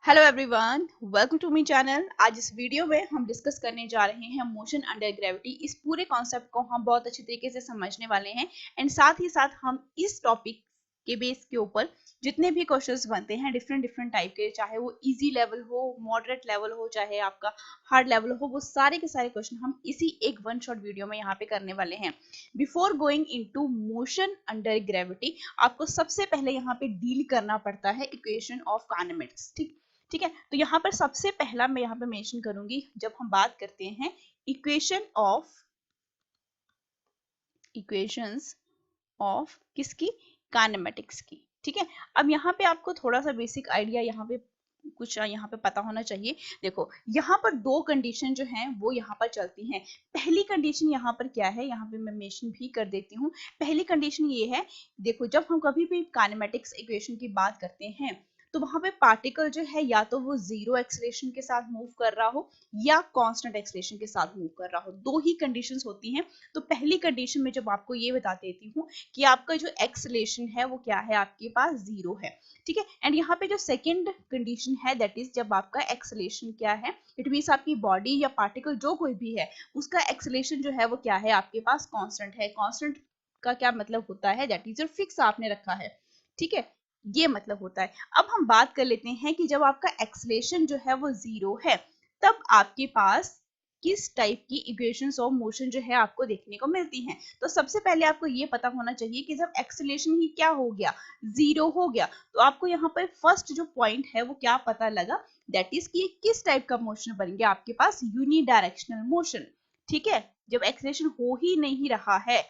Hello everyone, welcome to my channel. आज इस video में हम डिस्कस करने जा रहे हैं मोशन अंडर ग्रेविटी। इस पूरे कॉन्सेप्ट को हम बहुत अच्छे तरीके से समझने वाले हैं एंड साथ ही साथ हम इस टॉपिक के बेस के ऊपर जितने भी क्वेश्चंस बनते हैं डिफरेंट डिफरेंट टाइप के, चाहे वो इजी लेवल हो, मॉडरेट लेवल हो, चाहे आपका हार्ड लेवल हो, वो सारे के सारे क्वेश्चन हम इसी एक वन शॉट वीडियो में यहाँ पे करने वाले हैं। Before going into motion under gravity, आपको सबसे पहले यहाँ पे डील करना पड़ता है इक्वेशन ऑफ काइनेमेटिक्स। ठीक है, तो यहाँ पर सबसे पहला मैं यहाँ पे मेंशन करूंगी, जब हम बात करते हैं इक्वेशंस ऑफ किसकी, काइनेमेटिक्स की। ठीक है, अब यहाँ पे आपको थोड़ा सा बेसिक आइडिया यहाँ पे कुछ यहाँ पे पता होना चाहिए। देखो, यहाँ पर दो कंडीशन जो हैं वो यहाँ पर चलती हैं। पहली कंडीशन यहाँ पर क्या है, यहाँ पे मैं मेंशन भी कर देती हूँ। पहली कंडीशन ये है, देखो जब हम कभी भी काइनेमेटिक्स इक्वेशन की बात करते हैं तो वहां पे पार्टिकल जो है या तो वो जीरो एक्सेलरेशन के साथ मूव कर रहा हो या कांस्टेंट एक्सेलरेशन के साथ मूव कर रहा हो। दो ही कंडीशंस होती हैं। तो पहली कंडीशन में जब आपको ये बता देती हूँ कि आपका जो एक्सेलरेशन है वो क्या है, आपके पास जीरो है। ठीक है, एंड यहाँ पे जो सेकंड कंडीशन है दैट इज जब आपका एक्सेलरेशन क्या है, इट मींस आपकी बॉडी या पार्टिकल जो कोई भी है उसका एक्सेलरेशन जो है वो क्या है, आपके पास कांस्टेंट है। कांस्टेंट का क्या मतलब होता है, दैट इज फिक्स आपने रखा है। ठीक है, ये मतलब होता है। अब हम बात कर लेते हैं कि जब आपका एक्सेलरेशन जो है वो जीरो है तब आपके पास किस टाइप की इक्वेशंस ऑफ मोशन जो है आपको देखने को मिलती हैं। तो सबसे पहले आपको ये पता होना चाहिए कि जब एक्सेलरेशन ही क्या हो गया, जीरो हो गया, तो आपको यहाँ पर फर्स्ट जो पॉइंट है वो क्या पता लगा, दैट इज कि किस टाइप का मोशन बन गया आपके पास, यूनिडायरेक्शनल मोशन। ठीक है, जब एक्सेलरेशन हो ही नहीं रहा है,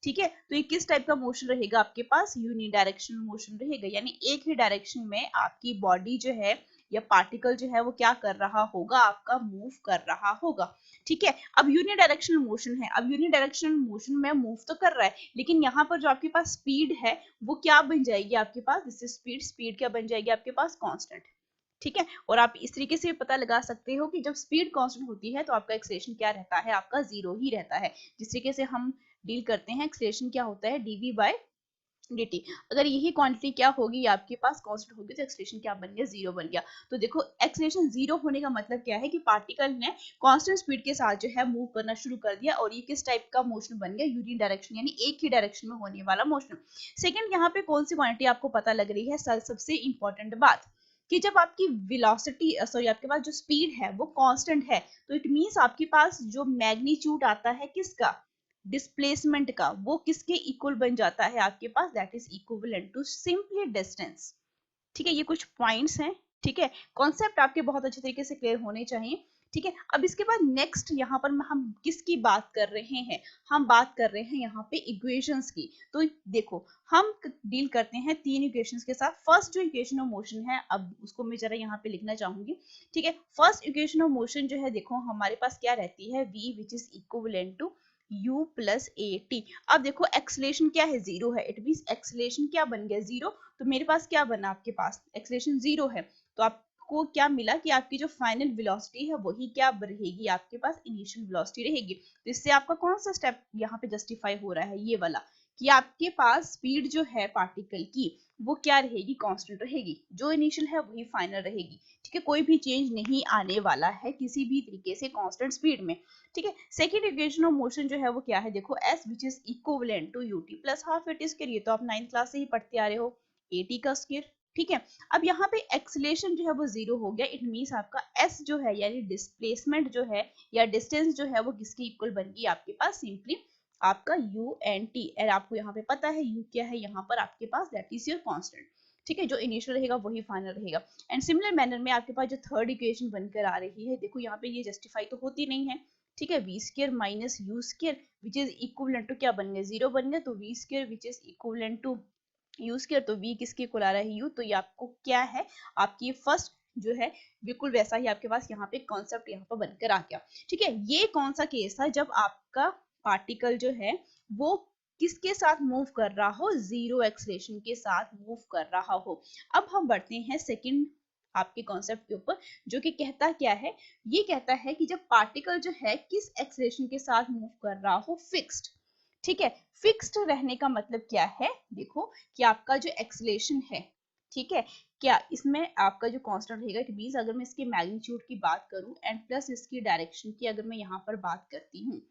ठीक है, तो ये किस टाइप का मोशन रहेगा आपके पास, यूनिडायरेक्शनल मोशन रहेगा। यानी एक ही डायरेक्शन में आपकी बॉडी जो है या पार्टिकल जो है वो क्या कर रहा होगा, आपका मूव कर रहा होगा। ठीक है, अब यूनिडायरेक्शनल मोशन है, अब यूनिडायरेक्शनल मोशन में मूव तो कर रहा है, लेकिन यहाँ पर जो आपके पास स्पीड है वो क्या बन जाएगी आपके पास, दिस इज स्पीड। स्पीड क्या बन जाएगी आपके पास, कांस्टेंट। ठीक है, और आप इस तरीके से पता लगा सकते हो कि जब स्पीड कांस्टेंट होती है तो आपका एक्सेलरेशन क्या रहता है, आपका जीरो ही रहता है। जिस तरीके से हम डील करते हैं, एक्सेलरेशन क्या होता है, dv बाय dt। अगर यही क्वांटिटी क्या होगी आपके पास कांस्टेंट होगी तो एक्सेलरेशन क्या बन गया, जीरो बन गया। तो देखो, एक्सेलरेशन जीरो होने का मतलब क्या है कि पार्टिकल ने कांस्टेंट स्पीड के साथ जो है मूव करना शुरू कर दिया, और ये किस टाइप का मोशन बन गया, यूनि डायरेक्शन, यानी एक ही डायरेक्शन में होने वाला मोशन। सेकंड, यहाँ पे कौन सी क्वांटिटी आपको पता लग रही है, सबसे इंपॉर्टेंट बात कि जब आपकी वेलोसिटी सॉरी आपके पास जो स्पीड है वो कांस्टेंट है, तो इट मींस आपके पास जो मैग्नीट्यूड आता है किसका, डिस्प्लेसमेंट का, वो किसके इक्वल बन जाता है आपके पास, that is equivalent to simply distance. ठीक है, ये कुछ पॉइंट्स हैं। ठीक है, कॉन्सेप्ट आपके बहुत अच्छे तरीके से क्लियर होने चाहिए। ठीक है, अब इसके बाद नेक्स्ट यहाँ पर हम किसकी बात कर रहे हैं, हम बात कर रहे हैं यहाँ पे इक्वेशंस की। तो देखो, हम डील करते हैं तीन इक्वेशंस के साथ। फर्स्ट जो इक्वेशन ऑफ मोशन है, अब उसको मैं जरा यहाँ पे लिखना चाहूंगी। ठीक है, फर्स्ट इक्वेशन ऑफ मोशन जो है, देखो हमारे पास क्या रहती है, v which is equivalent to u plus A T. अब देखो, एक्सेलरेशन क्या है, जीरो है, इट मींस एक्सेलरेशन क्या बन गया, जीरो। तो मेरे पास क्या बना, आपके पास एक्सेलरेशन जीरो है, तो आपको क्या मिला कि आपकी जो फाइनल वेलोसिटी है वही क्या रहेगी, आपके पास इनिशियल वेलोसिटी रहेगी। तो इससे आपका कौन सा स्टेप यहाँ पे जस्टिफाई हो रहा है, ये वाला, कि आपके पास स्पीड जो है पार्टिकल की वो क्या रहेगी, कांस्टेंट रहेगी, जो इनिशियल है वही फाइनल रहेगी। ठीक है, कोई भी चेंज नहीं आने वाला है किसी भी तरीके से कांस्टेंट स्पीड में। ठीक है, सेकंड इक्वेशन ऑफ मोशन जो है वो क्या है, देखो s which is equivalent to ut plus half at square. ये तो आप 9th क्लास से ही पढ़ते आ रहे हो, at का स्क्वायर। ठीक है, अब यहाँ पे एक्सेलरेशन जो है वो जीरो हो गया, इट मींस आपका s जो है यानी डिस्प्लेसमेंट जो है या डिस्टेंस जो है वो किसके इक्वल बन गई, आपके पास सिंपली आपका u एंड t। और आपको यहाँ पे पता है u क्या है, यहाँ पर आपके पास दैट इज योर कांस्टेंट। ठीक है, जो इनिशियल रहेगा वही फाइनल रहेगा। एंड सिमिलर मैनर में आपके पास जो थर्ड इक्वेशन बनकर आ रही है, देखो यहाँ पे ये जस्टिफाई तो होती नहीं है। ठीक है, V square minus U square which is equivalent to क्या बन गया, जीरो बन गया। तो V square which is equivalent to U square, तो वी किसके इक्वल आ रहा है, यू। तो ये आपको क्या है, आपकी फर्स्ट जो है बिल्कुल वैसा ही आपके पास यहाँ पे कॉन्सेप्ट यहाँ पर बनकर आ गया। ठीक है, ये कौन सा केस था, जब आपका पार्टिकल जो है वो किसके साथ मूव कर रहा हो, जीरो एक्सेलरेशन के साथ मूव कर रहा हो। अब हम बढ़ते हैं सेकंड आपके कॉन्सेप्ट के ऊपर, जो कि कहता क्या है, ये कहता है कि जब पार्टिकल जो है किस एक्सेलरेशन के साथ मूव कर रहा हो, फिक्स्ड। ठीक है, फिक्स्ड रहने का मतलब क्या है, देखो कि आपका जो एक्सेलरेशन है, ठीक है, क्या इसमें आपका जो कांस्टेंट रहेगा, इट मींस अगर मैं इसकी मैग्नीट्यूड की बात करूं एंड प्लस इसकी डायरेक्शन की अगर मैं यहाँ पर बात करती हूँ,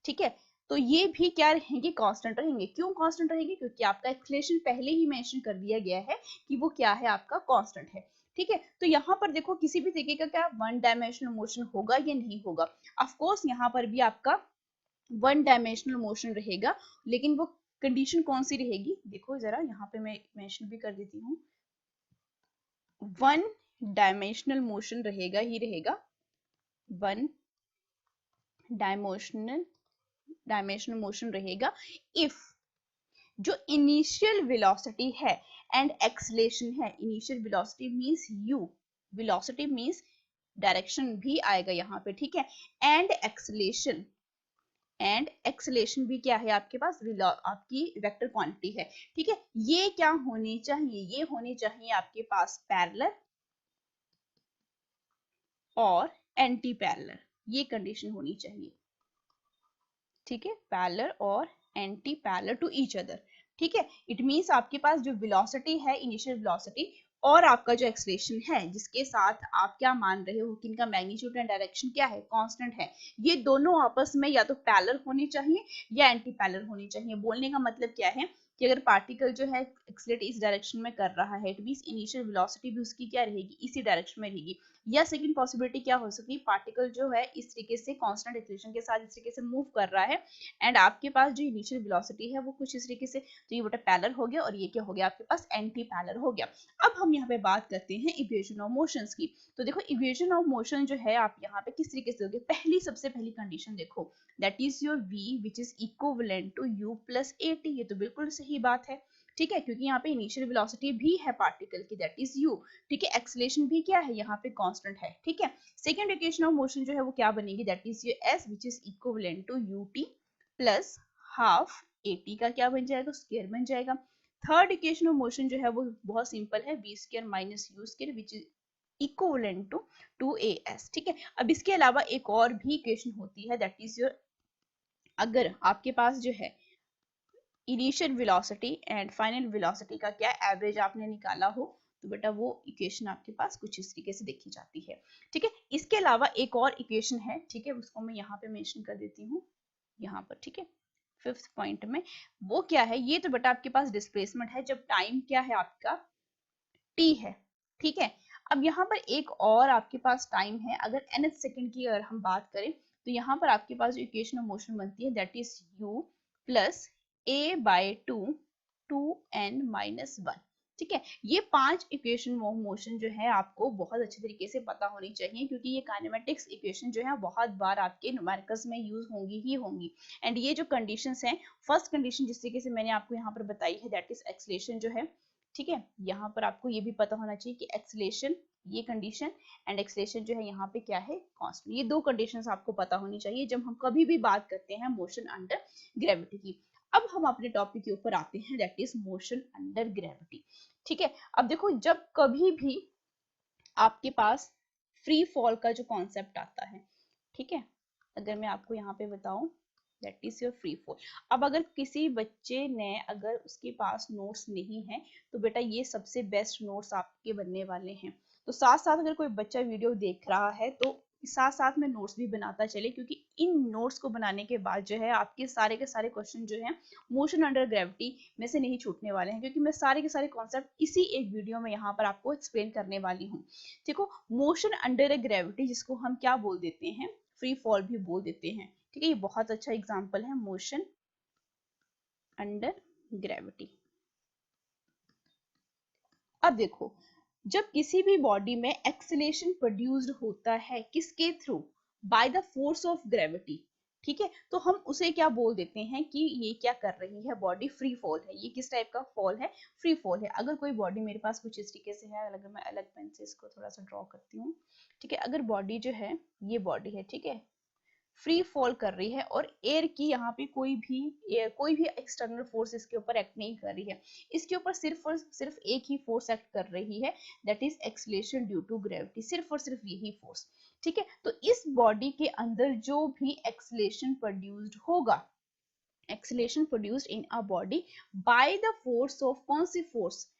ठीक है, तो ये भी क्या रहेंगे, कांस्टेंट रहेंगे। क्यों कांस्टेंट रहेंगे? क्योंकि आपका एक्सेलरेशन पहले ही मेंशन कर दिया गया है कि वो क्या है, आपका कांस्टेंट है, ठीक है। तो यहाँ पर देखो किसी भी तरीके का क्या वन डायमेंशनल मोशन होगा या नहीं होगा। ऑफ कोर्स यहाँ पर भी आपका वन डायमेंशनल मोशन रहेगा, लेकिन वो कंडीशन कौन सी रहेगी, देखो जरा यहाँ पे मैं मेंशन भी कर देती हूँ, वन डायमेंशनल मोशन रहेगा ही रहेगा, वन डायमेंशनल मोशन रहेगा इफ जो इनिशियल वेलोसिटी है एंड एक्सेलरेशन है, initial velocity means you, velocity means direction भी आएगा यहाँ पे, ठीक है, एंड एक्सेलरेशन भी क्या है आपके पास, आपकी वेक्टर क्वांटिटी है, ठीक है। ये क्या होनी चाहिए, ये होनी चाहिए आपके पास पैरेलल और एंटी पैरेलल, ये कंडीशन होनी चाहिए, ठीक है, पैरेलल और anti parallel to each other, ठीक है। इट मींस आपके पास जो वेलोसिटी है, इनिशियल वेलोसिटी, और आपका जो एक्सेलरेशन है जिसके साथ आप क्या मान रहे हो कि इनका मैग्नीट्यूड एंड डायरेक्शन क्या है, कांस्टेंट है, ये दोनों आपस में या तो पैरेलल होनी चाहिए या एंटी पैरेलल होनी चाहिए। बोलने का मतलब क्या है कि अगर पार्टिकल जो है एक्सेलरेट इस डायरेक्शन में कर रहा है, इट मींस इनिशियल वेलोसिटी भी उसकी क्या रहेगी, इसी डायरेक्शन में रहेगी। या सेकंड पॉसिबिलिटी क्या हो सकती है, पार्टिकल जो है इस तरीके से कांस्टेंट एक्सेलरेशन के साथ इस तरीके से मूव कर रहा है एंड आपके पास जो इनिशियल वेलोसिटी है वो कुछ इस तरीके से, तो ये बेटा पैरेलल हो गया और ये क्या हो गया आपके पास, एंटी पैरेलल हो गया। अब हम यहाँ पे बात करते हैं इक्वेशन ऑफ मोशंस की। तो देखो इक्वेशन ऑफ मोशन जो है आप यहाँ पे किस तरीके से दोगे, सबसे पहली कंडीशन देखो, that is your v which is equivalent to u plus at, ये तो बिल्कुल सही बात है, ठीक है, क्योंकि यहाँ पे इनिशियल वेलोसिटी भी है पार्टिकल की, दैट इज u, ठीक है, एक्सेलरेशन भी क्या है यहाँ पे कांस्टेंट है, ठीक है। सेकंड इक्वेशन ऑफ मोशन जो है वो क्या बनेगी, that is your s which is equivalent to ut plus half at का क्या बन जाएगा, स्क्वायर बन जाएगा। थर्ड इक्वेशन ऑफ मोशन जो है वो बहुत सिंपल है, v square minus u square which is equivalent to 2as, ठीक है। अब इसके अलावा एक और भी इक्वेशन होती है, दैट इज योर, अगर आपके पास जो है initial velocity and final velocity का क्या एवरेज आपने निकाला हो, तो बेटा वो इक्वेशन आपके पास कुछ इस तरीके से देखी जाती है, ठीक है। इसके अलावा एक और इक्वेशन है, ठीक है, उसको मैं यहाँ पे मेंशन कर देती हूँ यहाँ पर, ठीक है, फिफ्थ पॉइंट में। वो क्या है, ये तो बेटा आपके पास डिस्प्लेसमेंट है जब टाइम क्या है आपका t है, ठीक है। अब यहाँ पर एक और आपके पास टाइम है, अगर nth सेकंड की अगर हम बात करें, तो यहाँ पर आपके पास जो इक्वेशन ऑफ मोशन बनती है, that is u plus a by 2n minus 1, ठीक है। ये 5 इक्वेशन ऑफ मोशन जो है आपको बहुत अच्छे तरीके से पता होनी चाहिए, क्योंकि ये काइनेमेटिक्स इक्वेशन जो है बहुत बार आपके न्यूमेरिकल्स में यूज होंगी ही होंगी। एंड ये जो कंडीशंस हैं, फर्स्ट कंडीशन जिस तरीके से मैंने आपको यहाँ पर बताई है, दैट इज एक्सेलरेशन जो है, ठीक है, यहाँ पर आपको ये भी पता होना चाहिए कि एक्सेलरेशन, ये कंडीशन एंड एक्सेलरेशन जो है यहाँ पे क्या है, कांस्टेंट, ये दो कंडीशंस आपको पता होनी चाहिए जब हम कभी भी बात करते हैं मोशन अंडर ग्रेविटी की। अब हम अपने टॉपिक के ऊपर आते हैं, that is motion under gravity, ठीक है। अब देखो जब कभी भी आपके पास फ्री फॉल का जो कॉन्सेप्ट आता है, ठीक है, अगर मैं आपको यहाँ पे बताऊं, that is your free fall. अब अगर किसी बच्चे ने, अगर उसके पास नोट्स नहीं है, तो बेटा ये सबसे बेस्ट नोट्स आपके बनने वाले हैं। तो साथ साथ अगर कोई बच्चा वीडियो देख रहा है तो साथ साथ में नोट्स भी बनाता चले, क्योंकि इन नोट्स को बनाने के बाद जो है आपके सारे के सारे क्वेश्चन जो हैं मोशन अंडर ग्रेविटी में से नहीं छूटने वाले हैं, क्योंकि मैं सारे के सारे कॉन्सेप्ट इसी एक वीडियो में यहाँ पर आपको एक्सप्लेन करने वाली हूँ। देखो मोशन अंडर ग्रेविटी, जिसको हम क्या बोल देते हैं, फ्री फॉल भी बोल देते हैं, ठीक है, ये बहुत अच्छा एग्जांपल है मोशन अंडर ग्रेविटी। अब देखो जब किसी भी बॉडी में एक्सेलरेशन प्रोड्यूस्ड होता है, किसके through, by the force of gravity, ठीक है, तो हम उसे क्या बोल देते हैं कि ये क्या कर रही है, बॉडी फ्री फॉल है। ये किस टाइप का फॉल है, फ्री फॉल है। अगर कोई बॉडी मेरे पास कुछ इस तरीके से है, अगर मैं अलग पेन से इसको थोड़ा सा ड्रॉ करती हूँ, ठीक है, अगर बॉडी जो है, ये बॉडी है, ठीक है, फ्री फॉल कर रही है और एयर की यहाँ पे कोई भी एक्सटर्नल फोर्स इसके ऊपर एक्ट नहीं कर रही है, इसके ऊपर सिर्फ और सिर्फ एक ही फोर्स एक्ट कर रही है, that is acceleration due to gravity, सिर्फ और सिर्फ यही फोर्स, ठीक है। तो इस बॉडी के अंदर जो भी एक्सेलरेशन प्रोड्यूस्ड होगा, acceleration produced in a body by the force of, कौन सी फोर्स,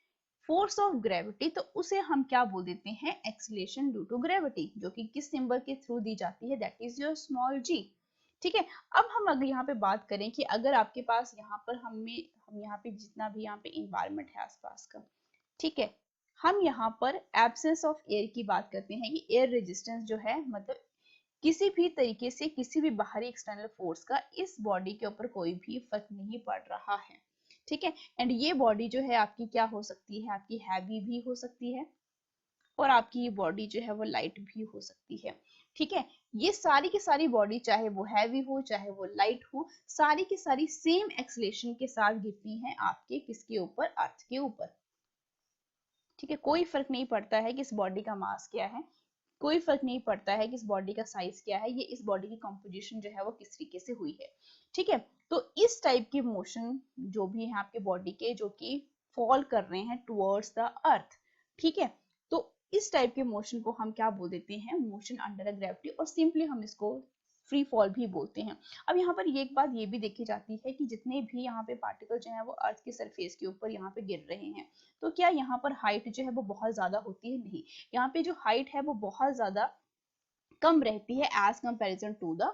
फोर्स ऑफ ग्रेविटी, तो उसे हम क्या बोल देते हैं, एक्सीलरेशन ड्यू टू ग्रेविटी, जो कि किस सिंबल के थ्रू दी जाती है, दैट इज योर स्मॉल जी। ठीक है, अब हम अगर यहाँ पे बात करें कि अगर आपके पास यहाँ पर हम यहाँ पे जितना भी यहाँ पे इन्वायरमेंट है आसपास का, ठीक है, हम यहाँ पर एब्सेंस ऑफ एयर की बात करते हैं कि एयर रेजिस्टेंस जो है, मतलब किसी भी तरीके से किसी भी बाहरी एक्सटर्नल फोर्स का इस बॉडी के ऊपर कोई भी फर्क नहीं पड़ रहा है। ठीक है, एंड ये बॉडी जो है आपकी क्या हो सकती है, आपकी हैवी भी हो सकती है और आपकी ये बॉडी जो है वो लाइट भी हो सकती है। ठीक है, ये सारी की सारी बॉडी चाहे वो हैवी हो चाहे वो लाइट हो, सारी की सारी सेम एक्सलेशन के साथ गिरती हैं आपके किसके ऊपर, अर्थ के ऊपर। ठीक है, कोई फर्क नहीं पड़ता है कि इस बॉडी का मास क्या है, कोई फर्क नहीं पड़ता है कि इस बॉडी का साइज क्या है, ये इस बॉडी की कंपोजिशन जो है वो किस तरीके से हुई है। ठीक है, तो इस टाइप के मोशन जो भी है आपके बॉडी के, जो कि फॉल कर रहे हैं टुवर्ड्स द अर्थ, ठीक है, तो इस टाइप के मोशन को हम क्या बोल देते हैं, मोशन अंडर अ ग्रेविटी, और सिंपली हम इसको फ्री फॉल भी बोलते हैं। अब यहाँ पर एक बात ये भी देखी जाती है कि जितने भी यहाँ पे पार्टिकल जो है वो अर्थ के सरफेस के ऊपर यहाँ पे गिर रहे हैं, तो क्या यहाँ पर हाइट जो है वो बहुत ज्यादा होती है, नहीं, यहाँ पे जो हाइट है वो बहुत ज्यादा कम रहती है एज कंपैरिजन टू द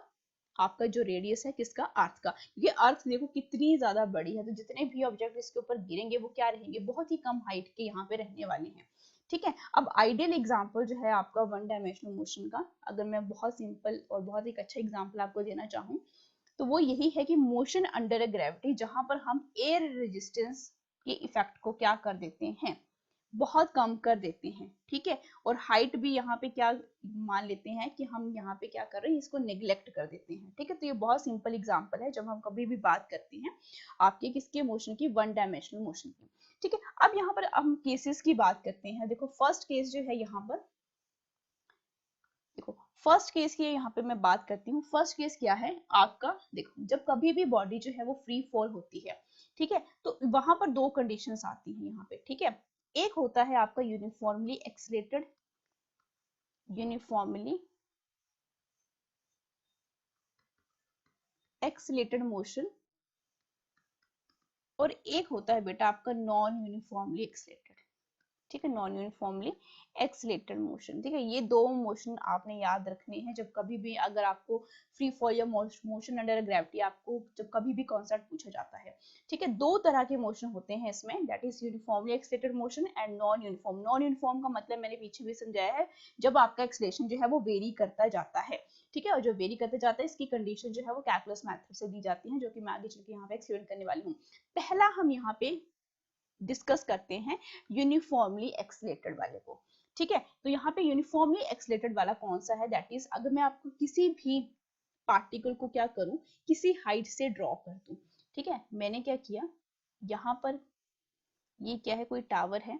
आपका जो रेडियस है किसका, अर्थ का। ये अर्थ देखो कितनी ज्यादा बड़ी है, तो जितने भी ऑब्जेक्ट इसके ऊपर गिरेंगे वो क्या रहेंगे, बहुत ही कम हाइट के यहाँ पे रहने वाले हैं। ठीक है, अब आइडियल एग्जांपल जो है आपका वन डायमेंशनल मोशन का, अगर मैं बहुत सिंपल और बहुत एक अच्छा एग्जांपल आपको देना चाहूँ, तो वो यही है कि मोशन अंडर अ ग्रेविटी, जहां पर हम एयर रेजिस्टेंस के इफेक्ट को क्या कर देते हैं, बहुत कम कर देते हैं। ठीक है, और हाइट भी यहाँ पे क्या मान लेते हैं कि हम यहाँ पे क्या कर रहे हैं, इसको नेग्लेक्ट कर देते हैं। ठीक है, तो ये बहुत सिंपल एग्जांपल है जब हम कभी भी बात करते हैं आपके किसके मोशन की, वन डायमेंशनल मोशन की। ठीक है, अब यहाँ पर हम केसेस की बात करते हैं। देखो फर्स्ट केस जो है यहाँ पर, देखो फर्स्ट केस की यहाँ पे मैं बात करती हूँ। फर्स्ट केस क्या है आपका, देखो जब कभी भी बॉडी जो है वो फ्री फॉल होती है, ठीक है, तो वहां पर दो कंडीशंस आती हैं यहाँ पे। ठीक है, एक होता है आपका यूनिफॉर्मली एक्सीलेटेड मोशन, और एक होता है बेटा आपका नॉन यूनिफॉर्मली एक्सीलेटेड। ठीक है, नॉन यूनिफॉर्मली एक्सीलेटेड मोशन। ठीक है, ये दो मोशन आपने याद रखने हैं जब कभी भी अगर आपको फ्री फॉल या मोशन अंडर ग्रेविटी आपको जब कभी भी कॉन्सेप्ट पूछा जाता है। ठीक है, दो तरह के मोशन होते हैं इसमें, that is uniformly accelerated motion and non uniform. Non uniform का मतलब मैंने पीछे भी समझाया है, जब आपका एक्सीलरेशन जो है वो वेरी करता जाता है। ठीक है, और जो वेरी करते जाता है इसकी कंडीशन जो है वो कैलकुलस मेथड से दी जाती है, जो कि मैं आगे चल के यहाँ पे एक्सप्लेन करने वाली हूँ। पहला हम यहाँ पे डिस्कस करते हैं यूनिफॉर्मली एक्सीलेटेड वाले को। ठीक है, तो यहाँ पे यूनिफॉर्मली एक्सीलेटेड वाला कौन सा है, दैट इज अगर मैं आपको किसी भी पार्टिकल को क्या करूं, किसी हाइट से ड्रॉ कर दूं। ठीक है, मैंने क्या किया, यहाँ पर ये क्या है, कोई टावर है,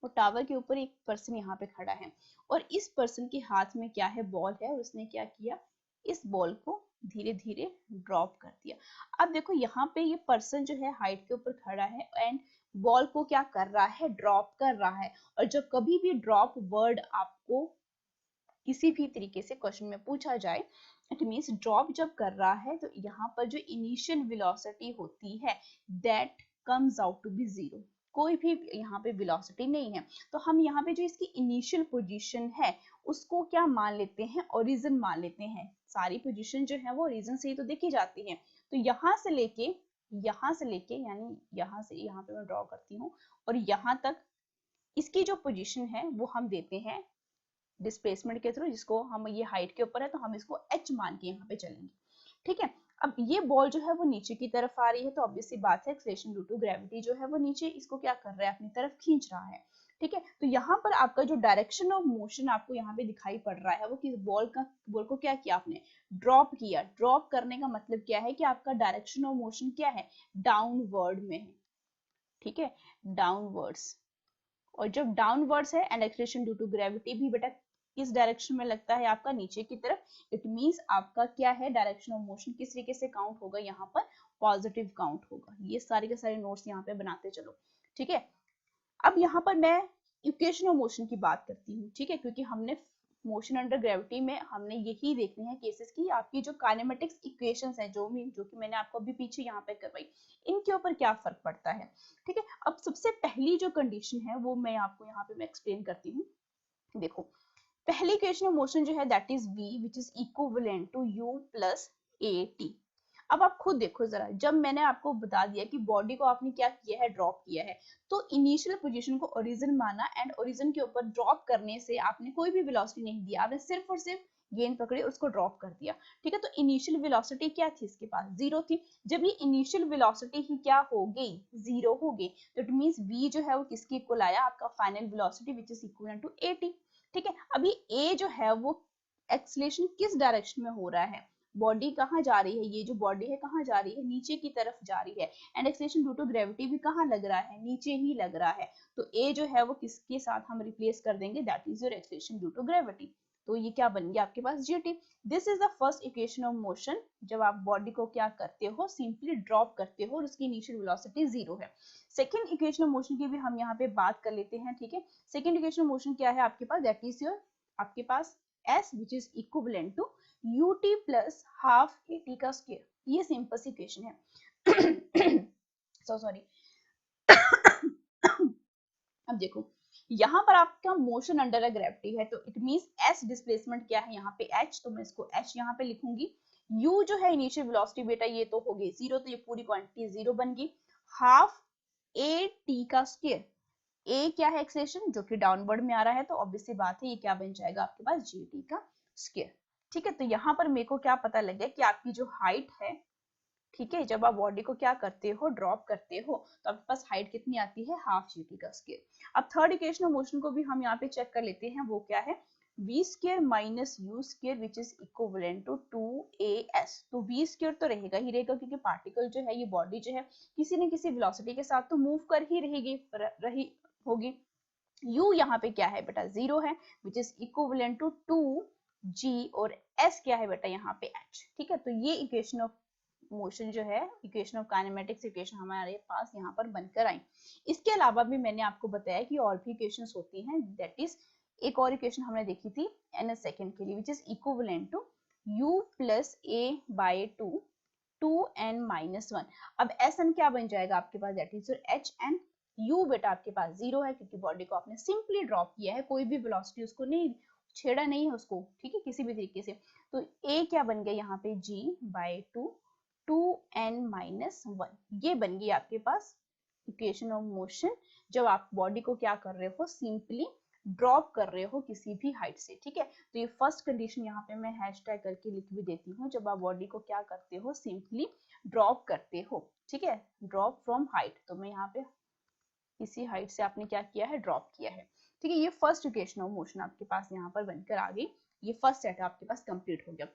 और टावर के ऊपर एक पर्सन यहाँ पे खड़ा है, और इस पर्सन के हाथ में क्या है, बॉल है, और उसने क्या किया, इस बॉल को धीरे धीरे ड्रॉप कर दिया। अब देखो यहाँ पे ये पर्सन जो है हाइट के ऊपर खड़ा है एंड बॉल को क्या कर रहा है, ड्रॉप कर रहा है। और जब कभी भी ड्रॉप वर्ड आपको किसी भी तरीके से क्वेश्चन में पूछा जाए, इट मींस ड्रॉप जब कर रहा है, तो यहाँ पर जो इनिशियल वेलोसिटी होती है that comes out to be zero, कोई भी यहाँ पे वेलोसिटी नहीं है। तो हम यहाँ पे जो इसकी इनिशियल पोजीशन है उसको क्या मान लेते हैं, ओरिजिन मान लेते हैं। सारी पोजीशन जो है वो ओरिजिन से ही तो देखी जाती है। तो यहाँ से लेके यानी यहाँ से यहाँ पे मैं ड्रॉ करती हूँ, और यहाँ तक इसकी जो पोजीशन है वो हम देते हैं डिस्प्लेसमेंट के थ्रू, जिसको हम ये हाइट के ऊपर है तो हम इसको h मान के यहाँ पे चलेंगे। ठीक है, अब ये बॉल जो है वो नीचे की तरफ आ रही है, तो ऑब्वियसली बात है एक्सीलरेशन ड्यू टू ग्रेविटी जो है वो नीचे इसको क्या कर रहा है, अपनी तरफ खींच रहा है। ठीक है, तो यहाँ पर आपका जो डायरेक्शन ऑफ मोशन आपको यहाँ पे दिखाई पड़ रहा है वो कि बॉल को क्या किया आपने, ड्रॉप किया। ड्रॉप करने का मतलब क्या है कि आपका डायरेक्शन ऑफ मोशन क्या है, डाउनवर्ड में है। ठीक है, डाउनवर्ड्स, और जब डाउनवर्ड्स है and acceleration due to gravity भी बेटा किस डायरेक्शन में लगता है, आपका नीचे की तरफ। इट मींस आपका क्या है, डायरेक्शन ऑफ मोशन किस तरीके से काउंट होगा, यहाँ पर पॉजिटिव काउंट होगा। ये सारे के सारे नोट्स यहाँ पे बनाते चलो। ठीक है, अब यहाँ पर मैं इक्वेशन ऑफ मोशन की बात करती हूँ। ठीक है, क्योंकि हमने मोशन अंडर ग्रेविटी में हमने यही देखने हैं केसेस की आपकी जो काइनेमेटिक्स इक्वेशंस है जो कि मैंने आपको अभी पीछे यहाँ पे करवाई, इनके ऊपर क्या फर्क पड़ता है। ठीक है, अब सबसे पहली जो कंडीशन है वो मैं आपको यहाँ पे मैं एक्सप्लेन करती हूँ। देखो, पहली इक्वेशन ऑफ मोशन जो है that is v which is equivalent to u plus at। अब आप खुद देखो जरा, जब मैंने आपको बता दिया कि बॉडी को आपने क्या किया है, ड्रॉप किया है, तो इनिशियल पोजीशन को ओरिजिन माना एंड ओरिजिन के ऊपर ड्रॉप करने से आपने कोई भी वेलोसिटी नहीं दिया, आपने सिर्फ और सिर्फ गेंद पकड़ी उसको ड्रॉप कर दिया। ठीक है, तो इनिशियल वेलोसिटी क्या थी, इसके पास जीरो थी। जब ये इनिशियल वेलोसिटी ही क्या हो गई, जीरो हो गई, तो इट मींस v जो है वो किसके इक्वल आया, आपका final velocity which is equal to 80। ठीक है, अभी a जो है वो एक्सीलरेशन किस डायरेक्शन में हो रहा है, बॉडी कहाँ जा रही है, ये जो बॉडी है कहाँ जा रही है, नीचे की तरफ जा रही है, and acceleration due to gravity भी कहाँ लग रहा है, नीचे ही लग रहा है। तो a जो है वो किसके साथ हम रिप्लेस कर देंगे, that is your acceleration due to gravity. तो ये क्या बन गया आपके पास, gt। This is the first equation of motion, जब आप बॉडी को क्या करते हो, सिंपली ड्रॉप करते हो और उसकी इनिशियल वेलोसिटी जीरो है। सेकंड इक्वेशन ऑफ मोशन की भी हम यहाँ पे बात कर लेते हैं। ठीक है, सेकंड इक्वेशन ऑफ मोशन क्या है आपके पास, दैट इज योर आपके पास s which is equivalent to ut plus half at का स्क्वायर। ये सिंपल सी इक्वेशन है। So sorry. अब देखो, यहाँ पर आपका मोशन अंडर अ ग्रेविटी है, तो इट मींस s डिस्प्लेसमेंट क्या है यहाँ पे h, तो मैं इसको h यहाँ पे लिखूंगी। u जो है इनिशियल वेलोसिटी बेटा ये तो हो गई जीरो, तो ये पूरी क्वांटिटी जीरो बन गई। हाफ at का स्क्वायर, a क्या है एक्सेलेरेशन जो कि डाउनवर्ड में आ रहा है, तो ऑब्वियसली बात है ये क्या बन जाएगा आपके पास, gt का स्क्वायर। ठीक है, तो यहाँ पर मेरे को क्या पता लग गया कि आपकी जो हाइट है, ठीक है, जब आप बॉडी को क्या करते हो, ड्रॉप करते हो, तो आपके पास हाइट कितनी आती है, हाफ gt का स्क्वायर। अब थर्ड इक्वेशन ऑफ मोशन को भी हम यहाँ पे चेक कर लेते हैं, वो क्या है, v square minus u square which is equivalent to 2as। तो v स्क्वायर तो रहेगा ही रहेगा, क्योंकि पार्टिकल जो है, ये बॉडी जो है किसी न किसी वेलोसिटी के साथ तो मूव कर ही रही होगी। u यहाँ पे क्या है बेटा, जीरो है, which is equivalent to 2g, और s क्या है बेटा यहाँ पे h। ठीक है, तो ये इक्वेशन ऑफ मोशन जो है, इक्वेशन ऑफ काइनेमेटिक्स इक्वेशन हमारे पास यहाँ पर बनकर आई। इसके अलावा भी मैंने आपको बताया कि और भी इक्वेशंस होती हैं, दैट इज एक और इक्वेशन हमने देखी थी n सेकंड के लिए, which is equivalent to u plus a by 2n minus 1। अब sn क्या बन जाएगा आपके पास, that is your hn। u बेटा आपके पास जीरो है, क्योंकि बॉडी को आपने सिंपली ड्रॉप किया है, कोई भी वेलोसिटी उसको नहीं छेड़ा नहीं है उसको, ठीक है, किसी भी तरीके से। तो a क्या बन गया यहाँ पे, g बाय 2n माइनस 1। ये बन गई आपके पास इक्वेशन ऑफ मोशन, जब आप बॉडी को क्या कर रहे हो, सिंपली ड्रॉप कर रहे हो किसी भी हाइट से। ठीक है, तो ये फर्स्ट कंडीशन यहाँ पे मैं हैशटैग करके लिख भी देती हूँ, जब आप बॉडी को क्या करते हो, सिंपली ड्रॉप करते हो। ठीक है, ड्रॉप फ्रॉम हाइट, तो मैं यहाँ पे इसी हाइट से आपने क्या किया है, ड्रॉप किया है। ठीक है, ये फर्स्ट इक्वेशन ऑफ मोशन आपके पास यहाँ पर बनकर आ गई, ये फर्स्ट सेट आपके पास कंप्लीट हो गया।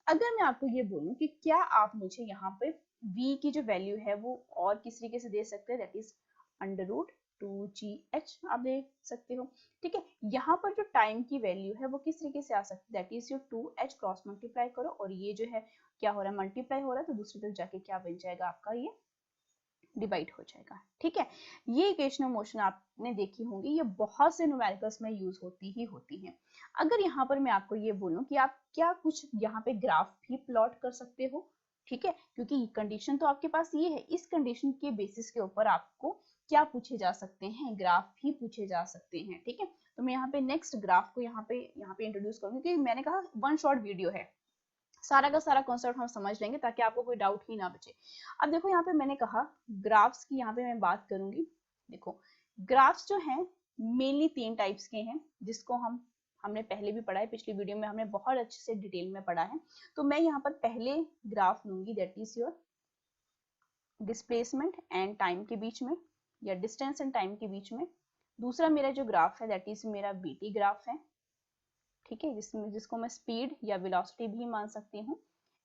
अगर मैं आपको ये बोलूं कि क्या आप मुझे यहाँ पे v की जो वैल्यू है वो और किस तरीके से दे सकते हैं, that is under root 2gh आप दे सकते हो। ठीक है, यहाँ पर जो टाइम की वैल्यू है वो किस तरीके से आ सकती है, that is your 2h cross multiply करो, और ये जो है क्या हो रहा है, मल्टीप्लाई हो रहा है, तो दूसरी तरफ जाके क्या बन जाएगा आपका, ये डिवाइड हो जाएगा। ठीक है, ये इक्वेशन ऑफ मोशन आपने देखी होंगी, ये बहुत से न्यूमेरिकल्स में यूज होती ही होती हैं। अगर यहाँ पर मैं आपको ये बोलूं कि आप क्या कुछ यहाँ पे ग्राफ भी प्लॉट कर सकते हो, ठीक है, क्योंकि कंडीशन तो आपके पास ये है, इस कंडीशन के बेसिस के ऊपर आपको क्या पूछे जा सकते हैं, ग्राफ भी पूछे जा सकते हैं। ठीक है, तो मैं यहाँ पे नेक्स्ट ग्राफ को यहाँ पे इंट्रोड्यूस करूंगी, क्योंकि मैंने कहा वन शॉट वीडियो है, सारा का सारा कॉन्सेप्ट हम समझ लेंगे ताकि आपको कोई डाउट ही ना बचे। अब देखो, यहाँ पे मैंने कहा ग्राफ्स की यहाँ पे मैं बात करूंगी। देखो, ग्राफ्स जो हैं मेनली 3 टाइप्स के हैं, जिसको हमने पहले भी पढ़ा है, पिछली वीडियो में हमने बहुत अच्छे से डिटेल में पढ़ा है। तो मैं यहाँ पर पहले ग्राफ लूंगी, that is your displacement and time के बीच में, या डिस्टेंस एंड टाइम के बीच में। दूसरा मेरा जो ग्राफ है दैट इज मेरा बीटी ग्राफ है, ठीक है, जिसको मैं स्पीड या वेलोसिटी भी मान सकती हूँ।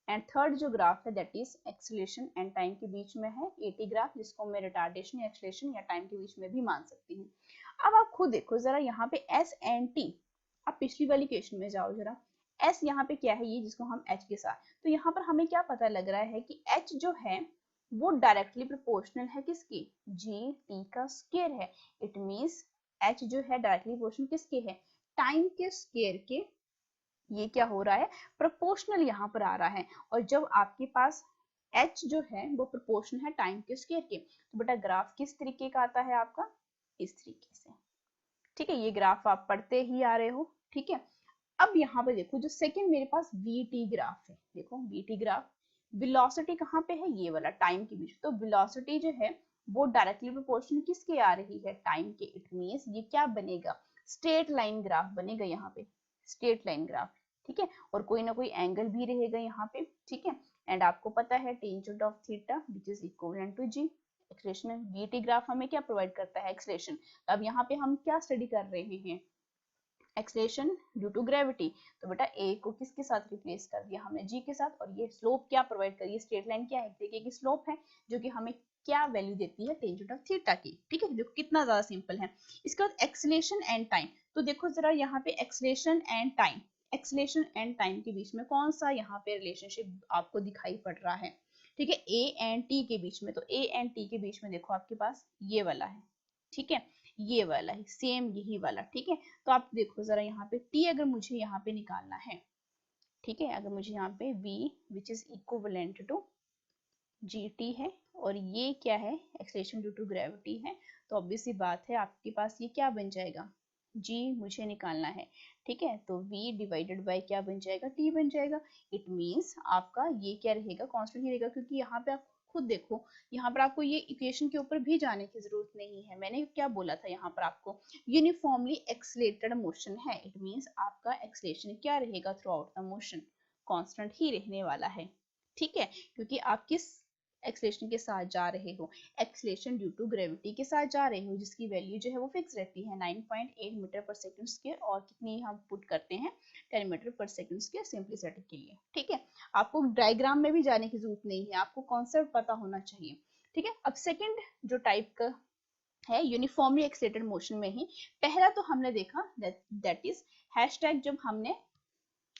एंड थर्ड जो ग्राफ है that is acceleration and time के बीच में है, एटी ग्राफ, जिसको मैं रिटार्डेशन या एक्सीलरेशन या टाइम के बीच में भी मान सकती हूँ। अब आप खुद देखो जरा, यहाँ पे एस एंड टी, आप पिछली वाली क्वेश्चन में जाओ जरा, एस यहाँ पे क्या है, ये जिसको हम एच के साथ, तो यहाँ पर हमें क्या पता लग रहा है कि एच जो है वो डायरेक्टली प्रोपोर्शनल है किसकी, जी टी का स्क्वायर है। इट मींस एच जो है डायरेक्टली प्रोपोर्शनल किसके है, टाइम के स्क्वायर के ये क्या हो रहा है, प्रोपोर्शनल यहाँ पर आ रहा है। और जब आपके पास h जो है वो प्रोपोर्शनल है टाइम के स्क्वायर के, तो बेटा ग्राफ किस तरीके का आता है आपका, इस तरीके से। ठीक है, ये ग्राफ आप पढ़ते ही आ रहे हो। ठीक है, अब यहाँ पे देखो जो सेकंड मेरे पास वीटी ग्राफ है, देखो वीटी ग्राफ, वेलोसिटी कहाँ पे है, ये वाला टाइम के बीच। तो वेलोसिटी जो है वो डायरेक्टली प्रोपोर्शनल किसके आ रही है, टाइम के। इट मींस ये क्या बनेगा, स्ट्रेट लाइन ग्राफ बनेगा यहाँ पे, स्ट्रेट लाइन ग्राफ। ठीक है, और कोई ना कोई एंगल भी रहेगा यहाँ पे। ठीक है, एंड आपको पता है tangent of theta which is equivalent to G. Acceleration, VT graph हमें क्या प्रोवाइड करता है, एक्सलेशन। अब यहाँ पे हम क्या स्टडी कर रहे हैं, एक्सलेशन ड्यू टू ग्रेविटी। तो बेटा ए को किसके साथ रिप्लेस कर दिया हमने, जी के साथ। और ये स्लोप क्या प्रोवाइड करी, स्ट्रेट लाइन क्या है, देखिए कि स्लोप है जो कि हमें क्या वैल्यू देती है, टेंजेंट ऑफ थीटा की। ठीक है, देखो कितना ज्यादा सिंपल है। इसके बाद एक्सलेशन एंड टाइम। तो देखो जरा यहाँ पे acceleration and time, acceleration and time के बीच में कौन सा यहाँ पे रिलेशनशिप आपको दिखाई पड़ रहा है। ठीक है, ए एंड टी के बीच में। तो ए एंड टी के बीच में देखो आपके पास ये वाला है। ठीक है, ये वाला है, सेम यही वाला। ठीक है, तो आप देखो जरा यहाँ पे टी अगर मुझे यहाँ पे निकालना है, ठीक है, अगर मुझे यहाँ पे v which is equivalent to G T है, और ये क्या है, एक्सेलरेशन ड्यू टू ग्रेविटी है, तो ऑब्वियस सी बात है आपके पास ये क्या बन जाएगा, g मुझे निकालना है। ठीक है, तो v डिवाइडेड बाय क्या बन जाएगा, t बन जाएगा। इट मींस आपका ये क्या रहेगा, कांस्टेंट ही रहेगा, क्योंकि यहाँ पे आप खुद देखो, यहाँ पर आपको ये इक्वेशन के ऊपर भी जाने की जरूरत नहीं है। मैंने क्या बोला था यहाँ पर आपको, यूनिफॉर्मली एक्सलेटेड मोशन है। इट मींस आपका एक्सलेशन क्या रहेगा throughout the motion, constant ही रहने वाला है। ठीक है, क्योंकि आप किस एक्सलेशन के साथ जा रहे हो, एक्सलेशन ड्यू टू ग्रेविटी के साथ जा रहे हो, जिसकी वैल्यू जो है वो फिक्स रहती है 9.8 मीटर पर सेकंड स्क्वायर, और कितनी हम पुट करते हैं 10 मीटर पर सेकंड स्क्वायर सिंपलिसिटी के लिए। ठीक है, आपको डायग्राम में भी जाने की जरूरत नहीं है, आपको कॉन्सेप्ट पता होना चाहिए। ठीक है, अब सेकंड जो टाइप का है यूनिफॉर्मली एक्सलेटेड मोशन में ही, पहला तो हमने देखा दैट इज हैशटैग, जब हमने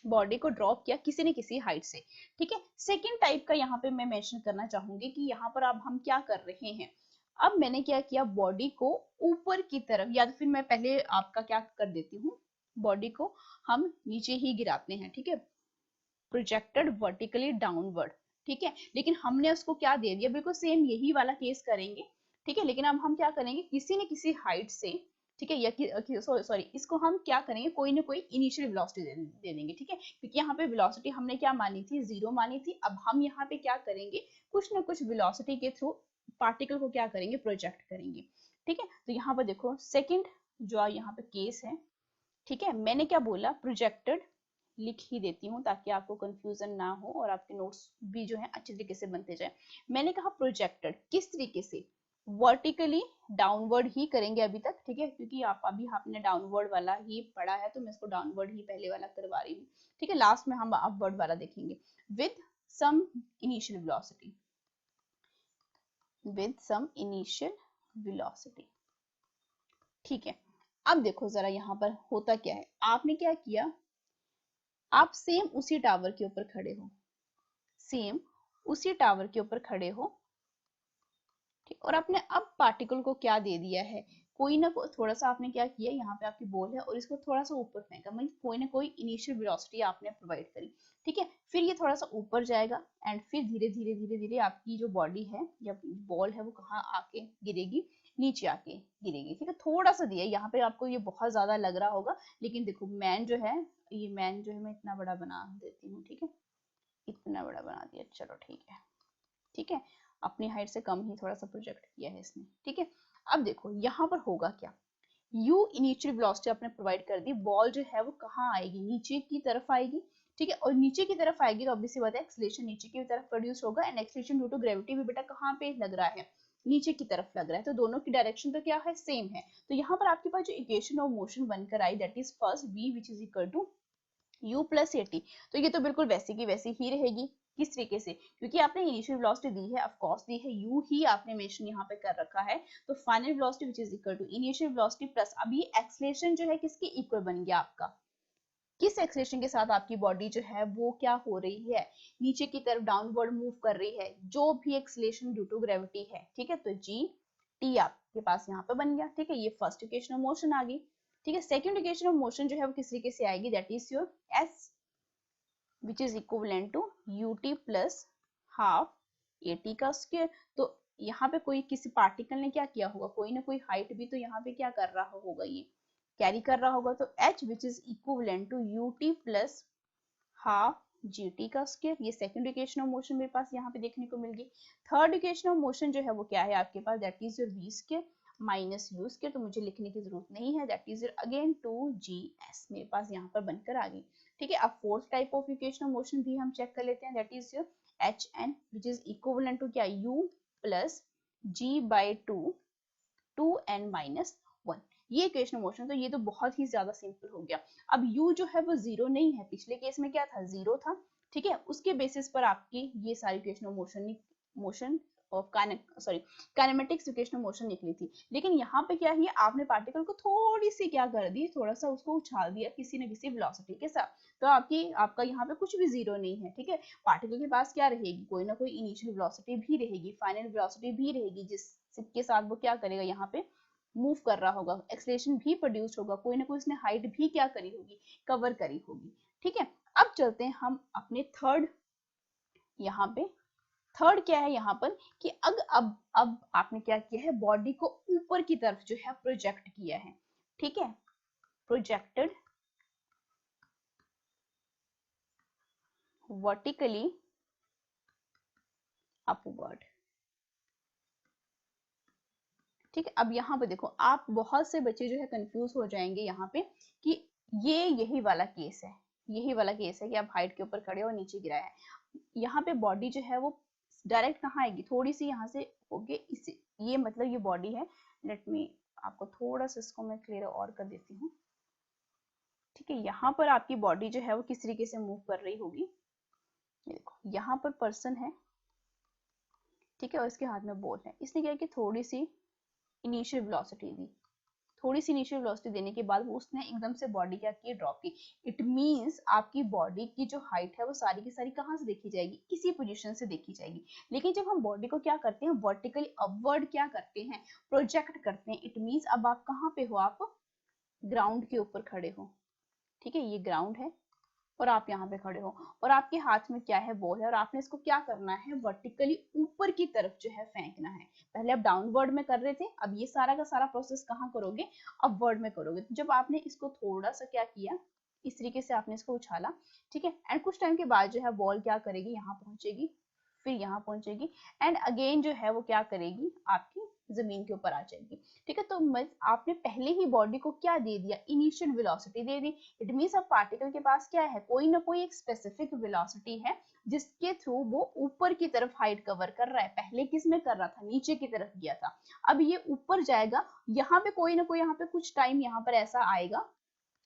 बॉडी को ड्रॉप किया किसी न किसी हाइट से। ठीक है, सेकंड टाइप का यहाँ पे मैं मेंशन करना चाहूंगी कि यहाँ पर अब हम क्या कर रहे हैं। अब मैंने क्या किया, बॉडी को ऊपर की तरफ, या तो फिर मैं पहले आपका क्या कर देती हूँ, बॉडी को हम नीचे ही गिराते हैं। ठीक है, प्रोजेक्टेड वर्टिकली डाउनवर्ड। ठीक है, लेकिन हमने उसको क्या दे दिया, बिल्कुल सेम यही वाला केस करेंगे। ठीक है, लेकिन अब हम क्या करेंगे, किसी न किसी हाइट से, ठीक है, या सॉरी इसको हम क्या करेंगे, कोई ना कोई इनिशियल वेलोसिटी दे देंगे। ठीक है, क्योंकि यहाँ पे वेलोसिटी हमने क्या मानी थी, 0 मानी थी। अब हम यहाँ पे क्या करेंगे, कुछ ना कुछ वेलोसिटी के थ्रू पार्टिकल को क्या करेंगे, प्रोजेक्ट करेंगे। ठीक है, तो यहाँ पर देखो सेकंड जो यहाँ पे केस है, ठीक है, मैंने क्या बोला, प्रोजेक्टेड लिख ही देती हूँ ताकि आपको कंफ्यूजन ना हो और आपके नोट्स भी जो है अच्छे तरीके से बनते जाए। मैंने कहा प्रोजेक्टेड किस तरीके से, वर्टिकली डाउनवर्ड ही करेंगे अभी तक। ठीक है, क्योंकि आप अभी आपने डाउनवर्ड वाला ही पढ़ा है, तो मैं इसको डाउनवर्ड ही पहले वाला करवा रही हूँ। ठीक है, लास्ट में हम अपवर्ड वाला देखेंगे with some initial velocity, with some initial velocity. ठीक है, अब देखो जरा यहाँ पर होता क्या है, आपने क्या किया, आप सेम उसी टावर के ऊपर खड़े हो, सेम उसी टावर के ऊपर खड़े हो। ठीक, और आपने अब पार्टिकल को क्या दे दिया है, कोई ना कोई थोड़ा सा आपने क्या किया, यहाँ पे आपकी बॉल है और इसको थोड़ा सा ऊपर फेंका, मतलब कोई ना कोई इनिशियल वेलोसिटी आपने प्रोवाइड करी। ठीक है, फिर ये थोड़ा सा ऊपर जाएगा एंड फिर धीरे धीरे धीरे धीरे आपकी जो बॉडी है या बॉल है वो कहाँ आके गिरेगी, नीचे आके गिरेगी। ठीक है, थोड़ा सा दिया यहाँ पे, आपको ये बहुत ज्यादा लग रहा होगा, लेकिन देखो मैन जो है, ये मैन जो है मैं इतना बड़ा बना देती हूँ। ठीक है, इतना बड़ा बना दिया, चलो ठीक है। ठीक है, अपनी हाइट से कम ही थोड़ा सा प्रोजेक्ट किया है इसने। ठीक है, अब देखो यहाँ पर होगा क्या, u इनिशियल वेलोसिटी आपने प्रोवाइड कर दी, बॉल जो है वो कहाँ आएगी, नीचे की तरफ आएगी। ठीक है, और नीचे की तरफ आएगी तो ऑब्वियसली बात है एक्सेलरेशन नीचे की तरफ प्रोड्यूस होगा, and acceleration due to gravity भी बेटा कहाँ पे लग रहा है, नीचे की तरफ लग रहा है। तो दोनों की डायरेक्शन तो क्या है, सेम है। तो यहाँ पर आपके पास जो इक्वेशन ऑफ मोशन बनकर आई that is first v which is equal to u plus AT. तो ये तो बिल्कुल वैसी की वैसी ही रहेगी। किस तरीके से, क्योंकि आपने इनिशियल वेलोसिटी दी है, ऑफ कोर्स दी है, u ही आपने मेंशन यहाँ पे कर रखा है। तो final velocity which is equal to initial velocity plus, अब ये एक्सेलरेशन जो है किसके इक्वल बन गया आपका, किस एक्सेलरेशन के साथ आपकी बॉडी जो है वो क्या हो रही है, नीचे की तरफ डाउनवर्ड मूव कर रही है, जो भी एक्सेलरेशन ड्यू टू ग्रेविटी है। ठीक है, तो जी टी आपके पास यहाँ पे बन गया। ठीक है, ये फर्स्ट इक्वेशन ऑफ मोशन आ गई। ठीक है। सेकंड इक्वेशन ऑफ मोशन जो है वो किस तरीके से आएगी, that is your s which is equivalent to ut plus half at का स्क्वायर। तो यहाँ पे कोई किसी पार्टिकल ने क्या किया होगा, कोई ना कोई हाइट भी तो यहाँ पे क्या कर रहा होगा, ये कैरी कर रहा होगा। तो h which is equivalent to ut plus half gt का स्क्वायर। ये सेकंड इक्वेशन ऑफ मोशन मेरे पास यहाँ पे देखने को मिल गई। थर्ड इक्वेशन ऑफ मोशन जो है वो क्या है आपके पास, that is your v square minus u square. तो मुझे लिखने की जरूरत नहीं है, that is your again 2gs मेरे पास यहाँ पर बनकर आ गई। ठीक है। अब fourth type of equation of motion भी हम चेक कर लेते हैं, that is your hn which is equivalent to क्या, u plus g by 2n minus 1। ये इक्वेशन ऑफ मोशन, तो ये तो बहुत ही ज्यादा सिंपल हो गया। अब u जो है वो जीरो नहीं है, पिछले केस में क्या था, जीरो था। ठीक है। उसके बेसिस पर आपकी ये सारी equation of motion of kinematics equation of motion निकली थी। लेकिन यहाँ पे क्या है, आपने पार्टिकल को थोड़ी सी क्या कर दी, थोड़ा सा उसको उछाल दिया किसी न किसी वेलोसिटी के साथ। तो आपका यहाँ पे कुछ भी जीरो नहीं है। ठीक है। पार्टिकल के पास क्या रहेगी, कोई ना कोई इनिशियल वेलोसिटी भी रहेगी, फाइनल वेलोसिटी भी रहेगी, जिसके साथ वो क्या करेगा, यहाँ पे मूव कर रहा होगा, एक्सेलरेशन भी प्रोड्यूस होगा, कोई ना कोई उसने हाइट भी क्या करी होगी, कवर करी होगी। ठीक है। अब चलते हैं हम अपने थर्ड, यहाँ पे थर्ड क्या है यहाँ पर कि अब आपने क्या किया है, बॉडी को ऊपर की तरफ जो है प्रोजेक्ट किया है। ठीक है। Projected vertically upward. ठीक है। अब यहाँ पे देखो, आप बहुत से बच्चे जो है कंफ्यूज हो जाएंगे यहाँ पे कि यही वाला केस है, यही वाला केस है कि आप हाइट के ऊपर खड़े हो, नीचे गिराया है। यहाँ पे बॉडी जो है वो डायरेक्ट कहाँ आएगी, थोड़ी सी यहाँ से होके इसे, ये मतलब ये बॉडी है। लेट मी आपको थोड़ा सा इसको मैं क्लियर और कर देती हूँ। ठीक है। यहाँ पर आपकी बॉडी जो है वो किस तरीके से मूव कर रही होगी, ये देखो यहाँ पर पर्सन है। ठीक है। और इसके हाथ में बॉल है। इसने क्या कि थोड़ी सी इनिशियल वेलोसिटी दी, थोड़ी सी इनिशियल वेलोसिटी देने के बाद वो उसने एकदम से बॉडी क्या की, ड्रॉप की। इट मींस आपकी बॉडी की जो हाइट है वो सारी की सारी कहाँ से देखी जाएगी, इसी पोजीशन से देखी जाएगी। लेकिन जब हम बॉडी को क्या करते हैं, वर्टिकली अपवर्ड क्या करते हैं, प्रोजेक्ट करते हैं। इट मींस अब आप कहाँ पे हो, आप ग्राउंड के ऊपर खड़े हो। ठीक है। ये ग्राउंड है और आप यहाँ पे खड़े हो और आपके हाथ में क्या है, बॉल है, और आपने इसको क्या करना है, वर्टिकली ऊपर की तरफ जो है फेंकना है। पहले आप डाउनवर्ड में कर रहे थे, अब ये सारा का सारा प्रोसेस कहाँ करोगे, अपवर्ड में करोगे। तो जब आपने इसको थोड़ा सा क्या किया, इस तरीके से आपने इसको उछाला। ठीक है। एंड कुछ टाइम के बाद जो है बॉल क्या करेगी, यहाँ पहुंचेगी, फिर यहाँ पहुंचेगी, एंड अगेन जो है वो क्या करेगी, आपकी जमीन के ऊपर आ जाएगी। ठीक है। तो आपने पहले ही बॉडी को क्या दे दिया, initial velocity they the. It means अब पार्टिकल के पास क्या है, कोई ना कोई एक स्पेसिफिक वेलोसिटी है जिसके थ्रू वो ऊपर की तरफ हाइट कवर कर रहा है। पहले किस में कर रहा था, नीचे की तरफ गया था, अब ये ऊपर जाएगा। यहाँ पे कोई ना कोई, यहाँ पे कुछ टाइम यहाँ पर ऐसा आएगा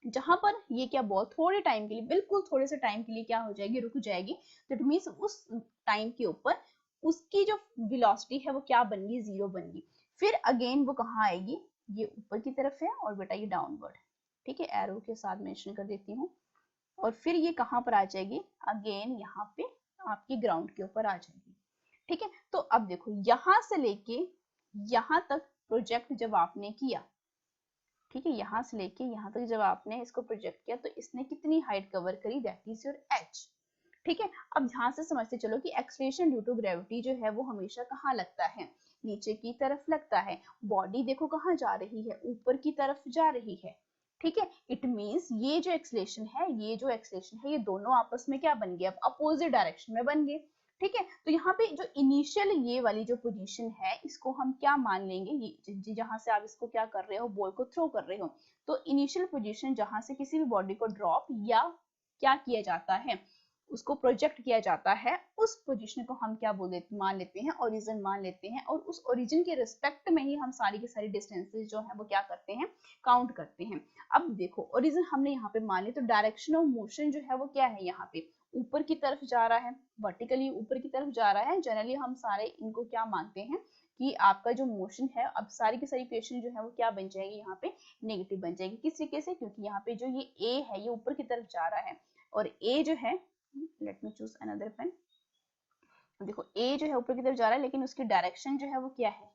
जहां पर ये क्या, बॉल थोड़े टाइम के लिए, बिल्कुल थोड़े से टाइम के लिए क्या हो जाएगी, रुक जाएगी। तो इट मींस उस टाइम के ऊपर उसकी जो वेलोसिटी है वो क्या बन गई, जीरो बन गई। फिर अगेन वो कहाँ आएगी, ये ऊपर की तरफ है और बेटा ये डाउनवर्ड। ठीक है। एरो के साथ मेंशन कर देती हूँ। और फिर ये कहाँ पर आ जाएगी, अगेन यहाँ पे आपकी ग्राउंड के ऊपर आ जाएगी। ठीक है। तो अब देखो यहां से लेके यहाँ तक प्रोजेक्ट जब आपने किया, ठीक है, यहाँ से लेके यहाँ तक जब आपने इसको प्रोजेक्ट किया, तो इसने कितनी हाइट कवर करी, दैट इज योर h। ठीक है। अब ध्यान से समझते चलो कि एक्सलेशन ड्यू टू ग्रेविटी जो है वो हमेशा कहाँ लगता है, नीचे की तरफ लगता है। बॉडी देखो कहाँ जा रही है, ऊपर की तरफ जा रही है। ठीक है। इट मींस ये जो एक्सलेशन है, ये जो एक्सलेशन है, ये दोनों आपस में क्या बन गए, अब अपोजिट डायरेक्शन में बन गए। ठीक है। तो यहाँ पे जो इनिशियल ये वाली जो पोजीशन है, इसको हम क्या मान लेंगे, ये जहां से आप इसको क्या कर रहे हो, बॉल को थ्रो कर रहे हो, तो इनिशियल पोजीशन जहां से किसी भी बॉडी को ड्रॉप या क्या किया जाता है, उसको प्रोजेक्ट किया जाता है, उस पोजीशन को हम क्या मान लेते हैं, ओरिजिन मान लेते हैं। और उस ओरिजिन के रिस्पेक्ट में ही हम सारी की सारी डिस्टेंसेस जो है वो क्या करते हैं, काउंट करते हैं। अब देखो ओरिजिन हमने यहाँ पे मान लिया, तो डायरेक्शन ऑफ मोशन जो है वो क्या है, यहाँ पे ऊपर की तरफ जा रहा है, वर्टिकली ऊपर की तरफ जा रहा है। जनरली हम सारे इनको क्या मानते हैं कि आपका जो मोशन है, अब सारी की सारी इक्वेशन जो है वो क्या बन जाएगी, यहाँ पे नेगेटिव बन जाएगी। किस तरीके से, क्योंकि यहाँ पे जो ये ए है ये ऊपर की तरफ जा रहा है, और ए जो है, let me choose another pen. देखो ए जो है ऊपर की तरफ जा रहा है, लेकिन उसकी डायरेक्शन जो है वो क्या है,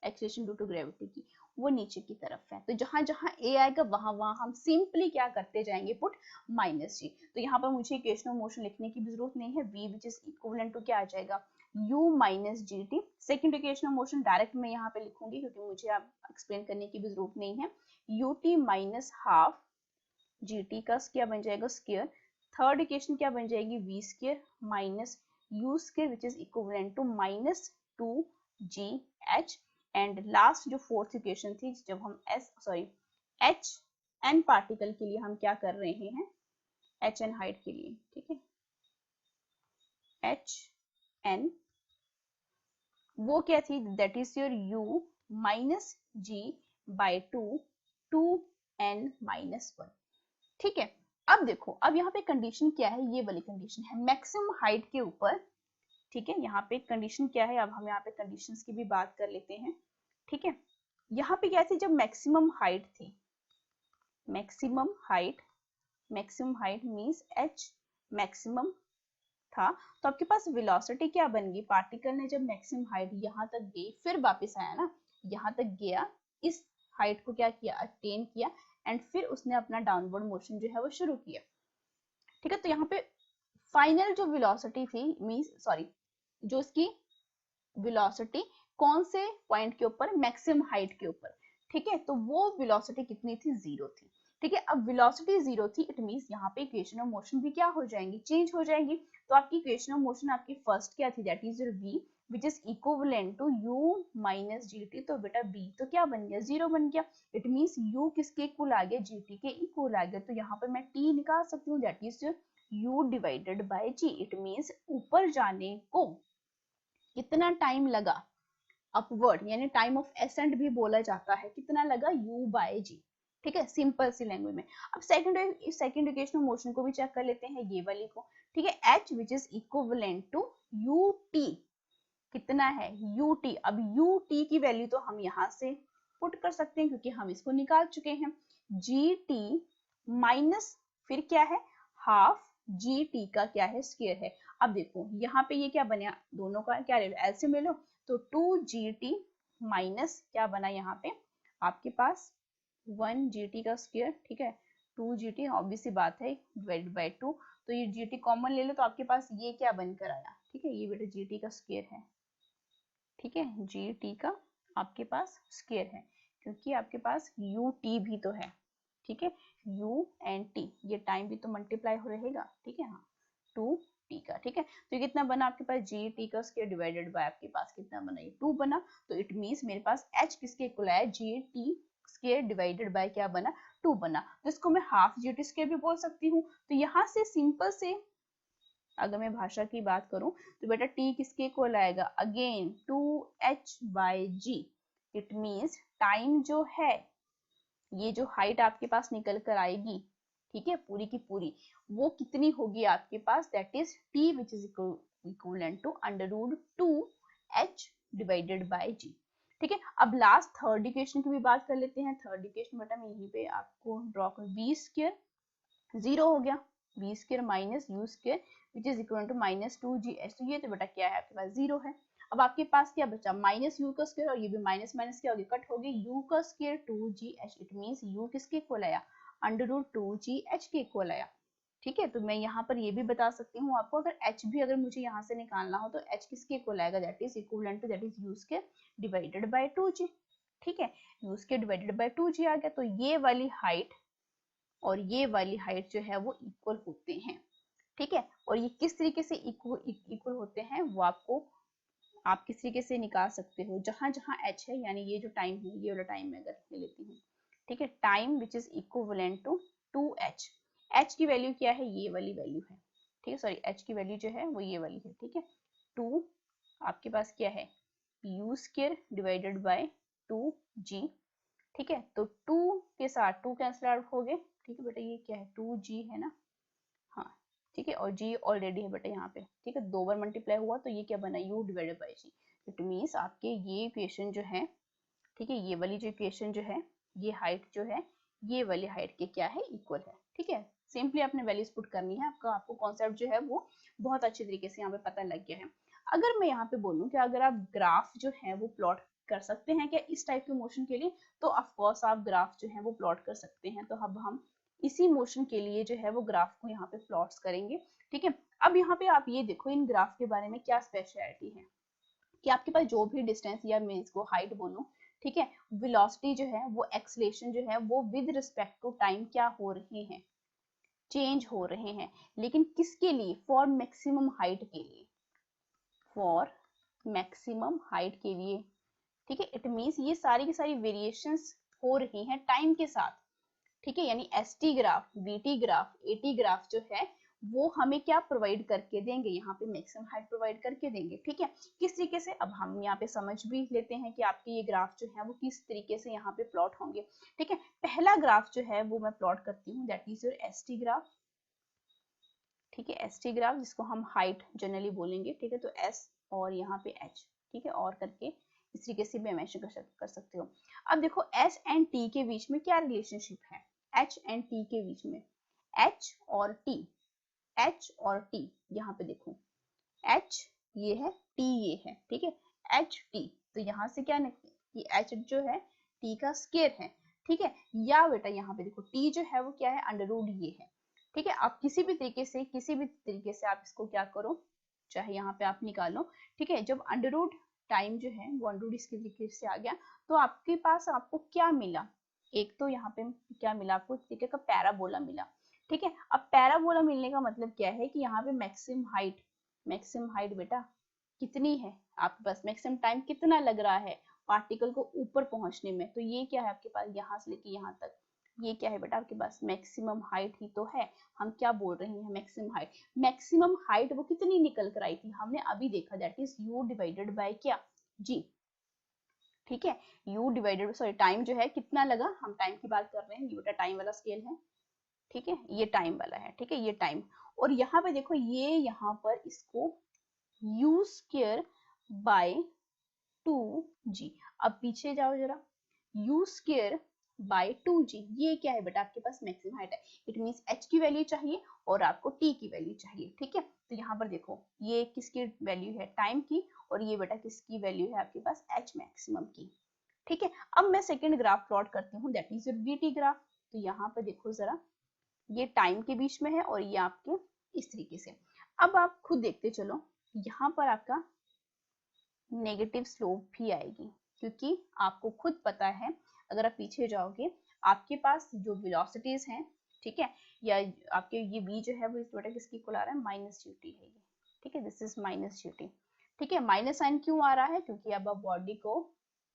एक्सेलरेशन ड्यू टू ग्रेविटी की, वो नीचे की तरफ है। तो जहां जहां ए आएगा वहां वहां हम सिंपली क्या करते जाएंगे, पुट माइनस जी। तो यहाँ पर मुझे इक्वेशन ऑफ मोशन लिखने की भी जरूरत नहीं है, v which is equivalent to क्या आ जाएगा, u minus ji T. Second equation of motion direct मैं यहाँ पे लिखूंगी क्योंकि मुझे आप एक्सप्लेन करने की भी जरूरत नहीं है, U T minus half G T का क्या बन जाएगा स्क्वायर। थर्ड इक्वेशन क्या बन जाएगी, v square minus u square which is equivalent to minus 2gh। And last जो फोर्थ इक्वेशन थी, जब हम एच एन पार्टिकल के लिए हम क्या कर रहे हैं, एच एन हाइट के लिए, ठीक है, एच एन वो क्या थी, that is your u minus g by two n minus 1, ठीक है। अब देखो, अब यहाँ पे कंडीशन क्या है, ये वाली कंडीशन है मैक्सिमम हाइट के ऊपर, ठीक है। यहाँ पे कंडीशन क्या है, अब हम यहाँ पे कंडीशंस की भी बात कर लेते हैं, ठीक है। यहाँ पे क्या थी, जब मैक्सिमम हाइट थी, maximum height means H maximum था, तो आपके पास वेलोसिटी क्या बन गई, पार्टिकल ने जब मैक्सिमम हाइट यहाँ तक गई, फिर वापस आया ना, यहाँ तक गया, इस हाइट को क्या किया, अटेन किया, एंड फिर उसने अपना डाउनवर्ड मोशन जो है वो शुरू किया, ठीक है। तो यहाँ पे फाइनल जो वेलोसिटी थी मींस जो उसकी वेलोसिटी कौन से पॉइंट के ऊपर, मैक्सिमम हाइट के ऊपर, ठीक है। तो वो वेलोसिटी कितनी थी, 0 थी, ठीक है। अब वेलोसिटी 0 थी, इट मींस यहाँ पे इक्वेशन ऑफ मोशन भी क्या हो जाएंगी, चेंज हो जाएंगी। तो आपकी इक्वेशन ऑफ मोशन आपकी फर्स्ट क्या थी, that is your v which is equivalent to u minus ji t. तो बेटा v तो क्या बन गया, 0 बन गया। इट मींस u किसके इक्वल आ गया, gt के इक्वल आ गया। तो यहाँ पे मैं t निकाल सकती हूँ, that is u divided by g। It means ऊपर जाने को कितना टाइम लगा, अपवर्ड यानी टाइम ऑफ एसेंट भी बोला जाता है, कितना लगा, u बाय g, ठीक है, सिंपल सी लैंग्वेज में। अब सेकंड इक्वेशन ऑफ मोशन को भी चेक कर लेते हैं, ये वाली को, ठीक है। h which is equivalent to ut, कितना है ut। अब ut की वैल्यू तो हम यहाँ से पुट कर सकते हैं क्योंकि हम इसको निकाल चुके हैं, gt माइनस फिर क्या है, हाफ gt का क्या है, स्क्वायर है। अब देखो यहाँ पे ये क्या बना, दोनों का क्या ले लो, एलसीएम ले लो, तो 2gt माइनस क्या बना यहाँ पे आपके पास 1gt का स्क्वायर, ठीक है। 2gt ऑब्वियस सी बात है डिवाइडेड बाय 2, तो ये gt कॉमन ले लो, तो आपके पास ये क्या बनकर आया, ठीक है, ये बेटा gt का स्क्वायर है, ठीक है, gt का आपके पास स्क्वायर है, क्योंकि आपके पास ut भी तो है, ठीक है, u एंड t, ये टाइम भी तो मल्टीप्लाई हो रहेगा, ठीक है, हाँ 2t का, ठीक है। तो ये कितना बना आपके पास, gt का स्क्वायर डिवाइडेड बाय आपके पास कितना बना, ये 2 बना। तो इट मींस मेरे पास h किसके इक्वल आया, gt स्क्वायर डिवाइडेड बाय क्या बना, 2 बना। तो इसको मैं हाफ gt स्क्वायर भी बोल सकती हूँ। तो यहाँ से सिंपल से अगर मैं भाषा की बात करूं तो बेटा t किसके इक्वल आएगा, again 2h by g। It means time जो है, ये जो हाइट आपके पास निकल कर आएगी, ठीक है, पूरी की पूरी, वो कितनी होगी आपके पास, that is t which is equivalent to under root 2h divided by g, ठीक है। अब लास्ट थर्ड इक्वेशन की भी बात कर लेते हैं। थर्ड इक्वेशन बेटा मैं यहीं पे आपको ड्रॉ कर, v स्क्वायर 0 हो गया, v square minus u square which is equal to minus 2gh। तो ये तो बेटा क्या है आपके पास 0 है। अब आपके पास क्या बचा, माइनस u का स्क्वायर, और ये भी माइनस माइनस क्या हो गया, कट हो गई, u का square 2gh। It means u किसके इक्वल आया, अंडर रूट 2gh के इक्वल आया, ठीक है। तो मैं यहाँ पर ये भी बता सकती हूँ आपको, अगर h भी अगर मुझे यहाँ से निकालना हो तो h किसके इक्वल आएगा, that is equivalent to that is u square divided by 2g, ठीक है, u square divided by 2g आ गया। तो ये वाली हाइट और ये वाली हाइट जो है वो इक्वल होते हैं, ठीक है। और ये किस तरीके से इक्वल होते हैं वो आपको आप किस तरीके से निकाल सकते हो, जहां जहां h है, यानी ये जो टाइम है, ये वाला टाइम मैं अगर ले लेती हूँ, ठीक है, time which is equivalent to 2h। h की वैल्यू क्या है, ये वाली वैल्यू है, ठीक है, सॉरी h की वैल्यू जो है वो ये वाली है, ठीक है। 2 आपके पास क्या है, u square divided by 2g, ठीक है। तो 2 के साथ 2 कैंसिल आउट हो गए, ठीक है बेटा, ये क्या है 2g है ना, हाँ ठीक है, और g ऑलरेडी है बेटा यहाँ पे, ठीक है, 2 बार मल्टीप्लाई हुआ तो ये क्या बना, u divided by g। It means आपके ये इक्वेशन जो है, ठीक है, ये वाली जो इक्वेशन जो है, ये हाइट जो है, ये वाली हाइट के क्या है, इक्वल है, ठीक है। सिंपली आपने वैल्यूज पुट करनी है, आपको कॉन्सेप्ट जो है वो बहुत अच्छे तरीके से यहाँ पे पता लग गया है। अगर मैं यहाँ पे बोलूँ कि अगर आप ग्राफ जो है वो प्लॉट कर सकते हैं क्या इस टाइप के मोशन के लिए, तो ऑफ कोर्स आप ग्राफ जो है वो प्लॉट कर सकते हैं। तो अब हम इसी मोशन के लिए जो है वो ग्राफ को यहाँ पे प्लॉट्स करेंगे, ठीक है। अब यहाँ पे आप ये देखो इन ग्राफ के बारे में क्या स्पेशलिटी है कि आपके पास जो भी डिस्टेंस या मैं इसको हाइट बोलूं, ठीक है, वेलोसिटी जो है वो एक्सलेशन जो है वो विद रिस्पेक्ट टू टाइम क्या हो रहे हैं, चेंज हो रहे हैं। लेकिन किसके लिए, फॉर मैक्सिमम हाइट के लिए, फॉर मैक्सिमम हाइट के लिए, ठीक है। इट मींस ये सारी की सारी वेरिएशंस हो रही हैं टाइम के साथ, ठीक है। यानी S T graph, we T graph, A T graph जो है वो हमें क्या प्रोवाइड करके देंगे, यहाँ पे मैक्सिमम हाइट प्रोवाइड करके देंगे, ठीक है। किस तरीके से, अब हम यहाँ पे समझ भी लेते हैं कि आपके ये ग्राफ जो है वो किस तरीके से यहाँ पे प्लॉट होंगे, ठीक है। पहला ग्राफ जो है वो मैं प्लॉट करती हूँ, that is your S T graph, ठीक है। एस टी ग्राफ जिसको हम हाइट जनरली बोलेंगे, ठीक है। तो एस और यहाँ पे एच, ठीक है, और करके इस तरीके से भी मेंशन कर सकते हो। अब देखो एस एंड टी के बीच में क्या रिलेशनशिप है, एच एंड टी के बीच में, एच और टी, एच और टी, यहाँ पे देखो एच ये है, टी ये है, ठीक है, एच टी। तो यहाँ से क्या निकले, ये एच जो है टी का स्क्वायर है, ठीक है। या बेटा यहाँ पे देखो टी जो है वो क्या है, अंडर रूट ये है, ठीक है। आप किसी भी तरीके से आप इसको क्या करो, चाहे यहाँ पे आप निकालो, ठीक है। जब अंडर रूट टाइम जो है वो अंडर रूट इसके तरीके से आ गया, तो आपके पास आपको क्या मिला, एक तो यहाँ पे क्या मिला आपको, एक तरीके का पैराबोला मिला, ठीक है। अब पैराबोला मिलने का मतलब क्या है कि यहाँ पे मैक्सिमम हाइट बेटा कितनी है आपके पास, मैक्सिमम टाइम कितना लग रहा है पार्टिकल को ऊपर पहुंचने में, तो ये क्या है आपके पास, यहाँ से लेके यहाँ तक, ये क्या है बेटा आपके पास मैक्सिमम हाइट ही तो है। हम क्या बोल रहे हैं, मैक्सिमम हाइट वो कितनी निकल कर आई थी, हमने अभी देखा, that is u divided by क्या, g, ठीक है। u डिवाइडेड, सॉरी टाइम जो है कितना लगा, हम टाइम की बात कर रहे हैं, ये बेटा टाइम वाला स्केल है, ठीक है, ये टाइम वाला है, ठीक है, ये टाइम। और यहाँ पे देखो ये यहाँ पर इसको u स्क्वायर बाय 2g, अब पीछे जाओ जरा, u स्क्वायर बाय 2g, ये क्या है बेटा आपके पास मैक्सिमम हाइट है। इट मींस h की वैल्यू चाहिए और आपको t की वैल्यू चाहिए, ठीक है। तो यहाँ पर देखो ये किसकी वैल्यू है, टाइम की, और ये बेटा किसकी वैल्यू है आपके पास, h मैक्सिमम की, ठीक है। अब मैं सेकंड ग्राफ प्लॉट करती हूँ, that is your vt graph. तो यहाँ पर देखो जरा, ये टाइम के बीच में है और ये आपके इस तरीके से। अब आप खुद देखते चलो, यहाँ पर आपका नेगेटिव स्लोप भी आएगी, क्योंकि आपको खुद पता है, अगर आप पीछे जाओगे आपके पास जो वेलोसिटीज हैं, ठीक है, या आपके ये v जो है वो इस बेटा किसकी इक्वल आ रहा है, माइनस यूटी है ये, ठीक है, दिस इज माइनस यूटी, ठीक है। माइनस साइन क्यों आ रहा है, क्योंकि अब आप बॉडी को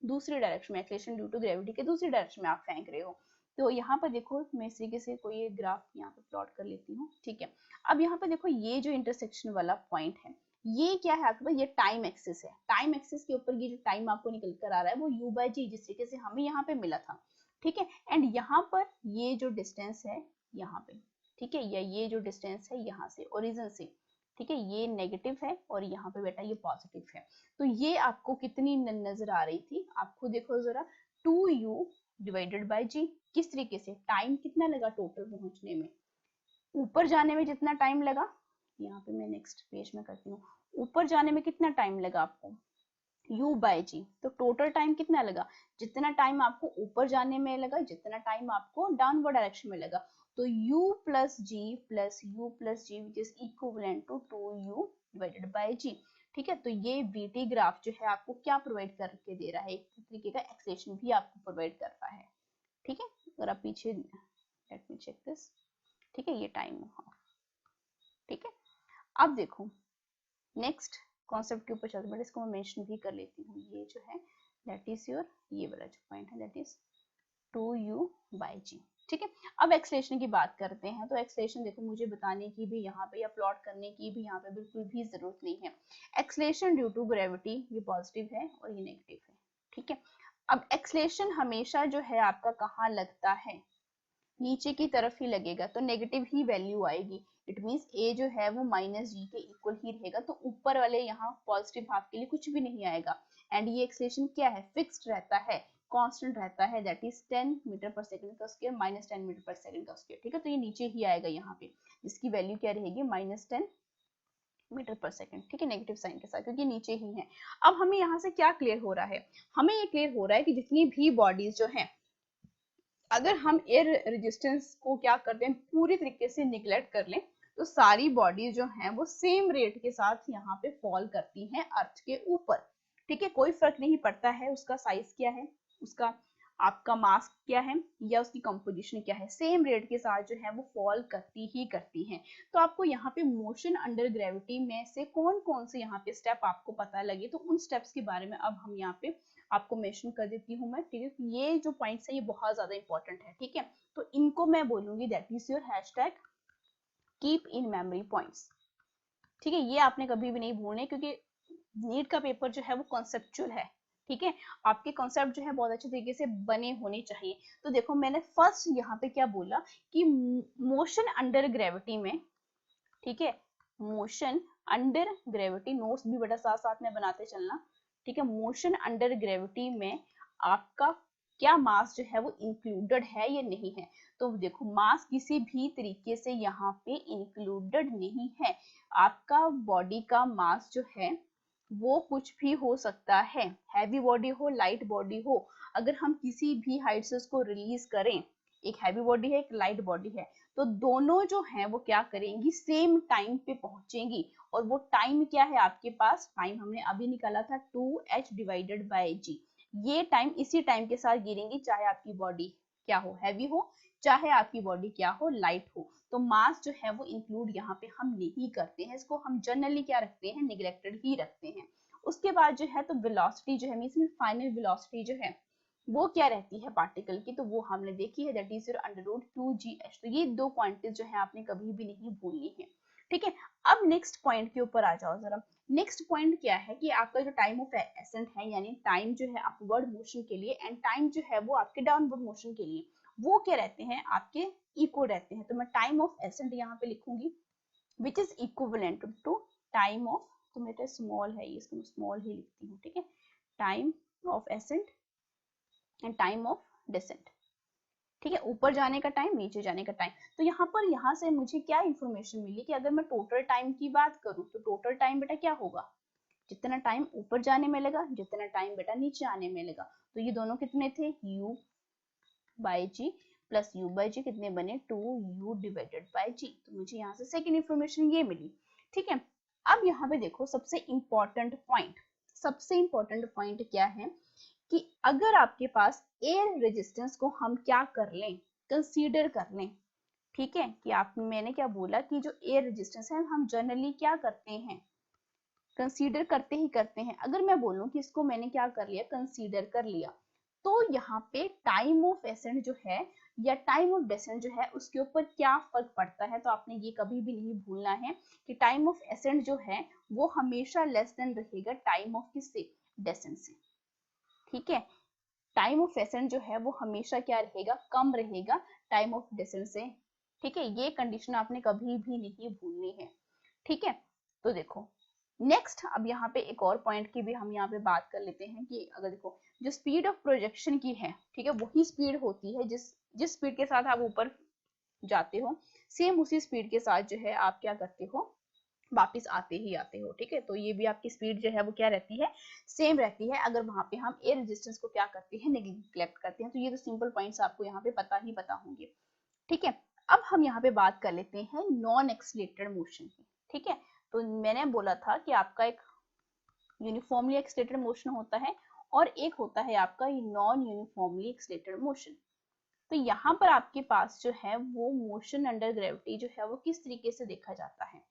दूसरी डायरेक्शन में, एक्सेलरेशन ड्यू टू ग्रेविटी के दूसरी डायरेक्शन में आप फेंक रहे हो। तो यहाँ पर देखो मैं इस तरीके से कोई एक ग्राफ यहाँ पे प्लॉट कर लेती हूँ, ठीक है। अब यहाँ पर देखो ये जो इंटरसेक्शन वाला पॉइंट है, ये क्या है आपके पास, ये टाइम एक्सिस है। टाइम एक्सिस के ऊपर ये जो टाइम आपको निकल कर आ रहा है वो u बाय जी, जिस तरीके से हमें यहाँ पे मिला था, ठीक है। एंड यहाँ पर ये जो डिस्टेंस है यहाँ पे, ठीक है, या ये जो डिस्टेंस है यहाँ से ओरिजिन से, ठीक है, ये नेगेटिव है और यहाँ पे बेटा ये पॉजिटिव है। तो ये आपको कितनी नजर आ रही थी, आपको देखो जरा, 2u डिवाइडेड बाय जी, किस तरीके से, टाइम कितना लगा टोटल पहुंचने में, ऊपर जाने में जितना टाइम लगा, यहाँ पे मैं नेक्स्ट पेज में करती हूँ, ऊपर जाने में कितना टाइम लगा आपको, u बाय जी, तो टोटल टाइम कितना लगा, जितना टाइम आपको ऊपर जाने में लगा, जितना टाइम आपको डाउनवर्ड डायरेक्शन में लगा। तो u plus G which is equivalent to 2u divided by G, ठीक है। तो ये vt ग्राफ जो है आपको क्या प्रोवाइड करके दे रहा है, एक तरीके का एक्सेलेरेशन भी आपको प्रोवाइड कर रहा है, ठीक है। अगर आप पीछे, लेट मी चेक दिस, ठीक है, ये टाइम, ठीक है। अब देखो नेक्स्ट कॉन्सेप्ट के ऊपर चलते हैं, इसको मैं मेंशन भी कर लेती हूँ, ये जो है दैट इज योर, ये वाला जो पॉइंट है that is 2u bye G, ठीक है। अब एक्सेलेरेशन की बात करते हैं, तो एक्सेलेरेशन देखो मुझे बताने की भी यहाँ पे या प्लॉट करने की भी यहाँ पे बिल्कुल भी जरूरत नहीं है। एक्सेलेरेशन ड्यू टू ग्रेविटी ये पॉजिटिव है और ये नेगेटिव है, ठीक है। अब एक्सेलेरेशन हमेशा जो है आपका कहाँ लगता है, नीचे की तरफ ही लगेगा, तो नेगेटिव ही वैल्यू आएगी। इट मींस ए जो है वो माइनस जी के इक्वल ही रहेगा, तो ऊपर वाले यहाँ पॉजिटिव हाफ के लिए कुछ भी नहीं आएगा। एंड ये एक्सेलेरेशन क्या है, फिक्स्ड रहता है, कांस्टेंट रहता है, दैट इज 10 मीटर पर सेकंड का स्क्वायर माइनस 10 मीटर पर सेकंड का स्क्वायर, ठीक है। तो ये नीचे ही आएगा यहाँ पे, इसकी वैल्यू क्या रहेगी, माइनस 10 मीटर पर सेकंड, ठीक है, नेगेटिव साइन के साथ, क्योंकि नीचे ही है। अब हमें यहाँ से क्या क्लियर हो रहा है, हमें ये क्लियर हो रहा है कि जितनी भी बॉडीज जो हैं, अगर हम एयर रेजिस्टेंस को क्या करते हैं, पूरी तरीके से निगलेक्ट कर लें, तो सारी बॉडीज जो हैं वो सेम रेट के साथ यहाँ पे फॉल करती हैं अर्थ के ऊपर, ठीक है। कोई फर्क नहीं पड़ता है उसका साइज क्या है, उसका आपका मास क्या है, या उसकी कंपोजिशन क्या है, सेम रेट के साथ जो है वो फॉल करती ही करती हैं। तो आपको यहाँ पे मोशन अंडर ग्रेविटी में से कौन कौन से यहाँ पे स्टेप आपको पता लगे, तो उन स्टेप्स के बारे में अब हम यहाँ पे आपको मेंशन कर देती हूँ मैं, ठीक है। ये जो पॉइंट्स है ये बहुत ज्यादा इंपॉर्टेंट है, ठीक है। तो इनको मैं बोलूंगी that is your hashtag keep in memory points, ठीक है। ये आपने कभी भी नहीं भूलने, क्योंकि नीट का पेपर जो है वो कॉन्सेप्चुअल है, ठीक है। आपके कॉन्सेप्ट जो है बहुत अच्छे तरीके से बने होने चाहिए। तो देखो मैंने फर्स्ट यहाँ पे क्या बोला कि मोशन अंडर ग्रेविटी में, ठीक है, मोशन अंडर ग्रेविटी, नोट्स भी बेटा साथ साथ में बनाते चलना, ठीक है। मोशन अंडर ग्रेविटी में आपका क्या मास जो है वो इंक्लूडेड है या नहीं है। तो देखो मास किसी भी तरीके से यहाँ पे इंक्लूडेड नहीं है। आपका बॉडी का मास जो है वो कुछ भी हो सकता है, हैवी बॉडी हो, लाइट बॉडी हो। अगर हम किसी भी हाइट से उसको रिलीज करें, एक हैवी बॉडी है, एक लाइट बॉडी है, तो दोनों जो हैं वो क्या करेंगी, सेम टाइम पे पहुंचेंगी। और वो टाइम क्या है आपके पास, टाइम हमने अभी निकाला था 2h डिवाइडेड बाय g। ये टाइम इसी टाइम के साथ गिरेंगी, चाहे आपकी बॉडी क्या हो, हैवी हो, चाहे आपकी बॉडी क्या हो, लाइट हो। तो मास जो है वो इंक्लूड यहाँ पे हम नहीं करते हैं, इसको हम जनरली क्या रखते हैं, निगलेक्टेड ही रखते हैं। उसके बाद जो है तो वेलोसिटी जो है, मींस फाइनल वेलोसिटी जो है वो क्या रहती है पार्टिकल की, तो वो हमने देखी है, that is your under root 2gh। तो ये दो क्वांटिटीज जो है आपने कभी भी नहीं भूलनी है, ठीक है। अब नेक्स्ट पॉइंट के ऊपर आ जाओ जरा। नेक्स्ट पॉइंट क्या है कि आपका जो टाइम ऑफ एसेंट है, यानी टाइम जो है अपवर्ड मोशन के लिए एंड टाइम जो है वो आपके डाउनवर्ड मोशन के लिए, वो क्या रहते हैं, आपके इक्वल रहते हैं। तो मैं टाइम ऑफ एसेंट यहाँ पे लिखूंगी which is equivalent to time of, तो मेरा स्मॉल है, इसको स्मॉल ही लिखती हूँ, ठीक है, time of ascent and time of descent, ठीक है, ऊपर जाने का टाइम, नीचे जाने का टाइम। तो यहाँ पर यहाँ से मुझे क्या इंफॉर्मेशन मिली कि अगर मैं टोटल टाइम की बात करूँ तो टोटल टाइम बेटा क्या होगा, जितना टाइम ऊपर जाने में लगा, जितना टाइम बेटा नीचे आने में लगा। तो ये दोनों कितने थे, u by G plus u by G, कितने बने, 2u डिवाइडेड बाई जी। तो मुझे यहाँ से सेकेंड इंफॉर्मेशन ये मिली, ठीक है। अब यहाँ पे देखो सबसे इंपॉर्टेंट पॉइंट, सबसे इंपॉर्टेंट पॉइंट क्या है कि अगर आपके पास एयर रेजिस्टेंस को हम क्या कर लें, कंसीडर कर लें, ठीक है, कि आप, मैंने क्या बोला कि जो एयर रेजिस्टेंस है हम जनरली क्या करते हैं, कंसीडर करते ही करते हैं। अगर मैं बोलूं कि इसको मैंने क्या कर लिया, कंसीडर कर लिया, तो यहाँ पे टाइम ऑफ एसेंट जो है या टाइम ऑफ डेसेंट जो है उसके ऊपर क्या फर्क पड़ता है। तो आपने ये कभी भी नहीं भूलना है कि टाइम ऑफ एसेंट जो है वो हमेशा लेस देन रहेगा टाइम ऑफ किससे, डेसेंट से, ठीक है। टाइम ऑफ एसेंट जो है वो हमेशा क्या रहेगा, कम रहेगा टाइम ऑफ डेसेंट से, ठीक है। ये कंडीशन आपने कभी भी नहीं भूलनी है, ठीक है। तो देखो नेक्स्ट, अब यहाँ पे एक और पॉइंट की भी हम यहाँ पे बात कर लेते हैं कि अगर देखो जो स्पीड ऑफ प्रोजेक्शन की है, ठीक है, वही स्पीड होती है जिस स्पीड के साथ आप ऊपर जाते हो, सेम उसी स्पीड के साथ जो है आप क्या करते हो, वापिस आते ही आते हो, ठीक है। तो ये भी आपकी स्पीड जो है वो क्या रहती है, सेम रहती है, अगर वहां पे हम एयर रेजिस्टेंस को क्या करते हैं, नेग्लेक्ट करते हैं। तो ये तो सिंपल पॉइंट्स आपको यहाँ पे पता होंगे, ठीक है। अब हम यहाँ पे बात कर लेते हैं नॉन एक्सीलरेटेड मोशन की, ठीक है। तो मैंने बोला था कि आपका एक यूनिफॉर्मली एक्सीलरेटेड मोशन होता है और एक होता है आपका नॉन यूनिफॉर्मली एक्सीलरेटेड मोशन। तो यहाँ पर आपके पास जो है वो मोशन अंडर ग्रेविटी जो है वो किस तरीके से देखा जाता है,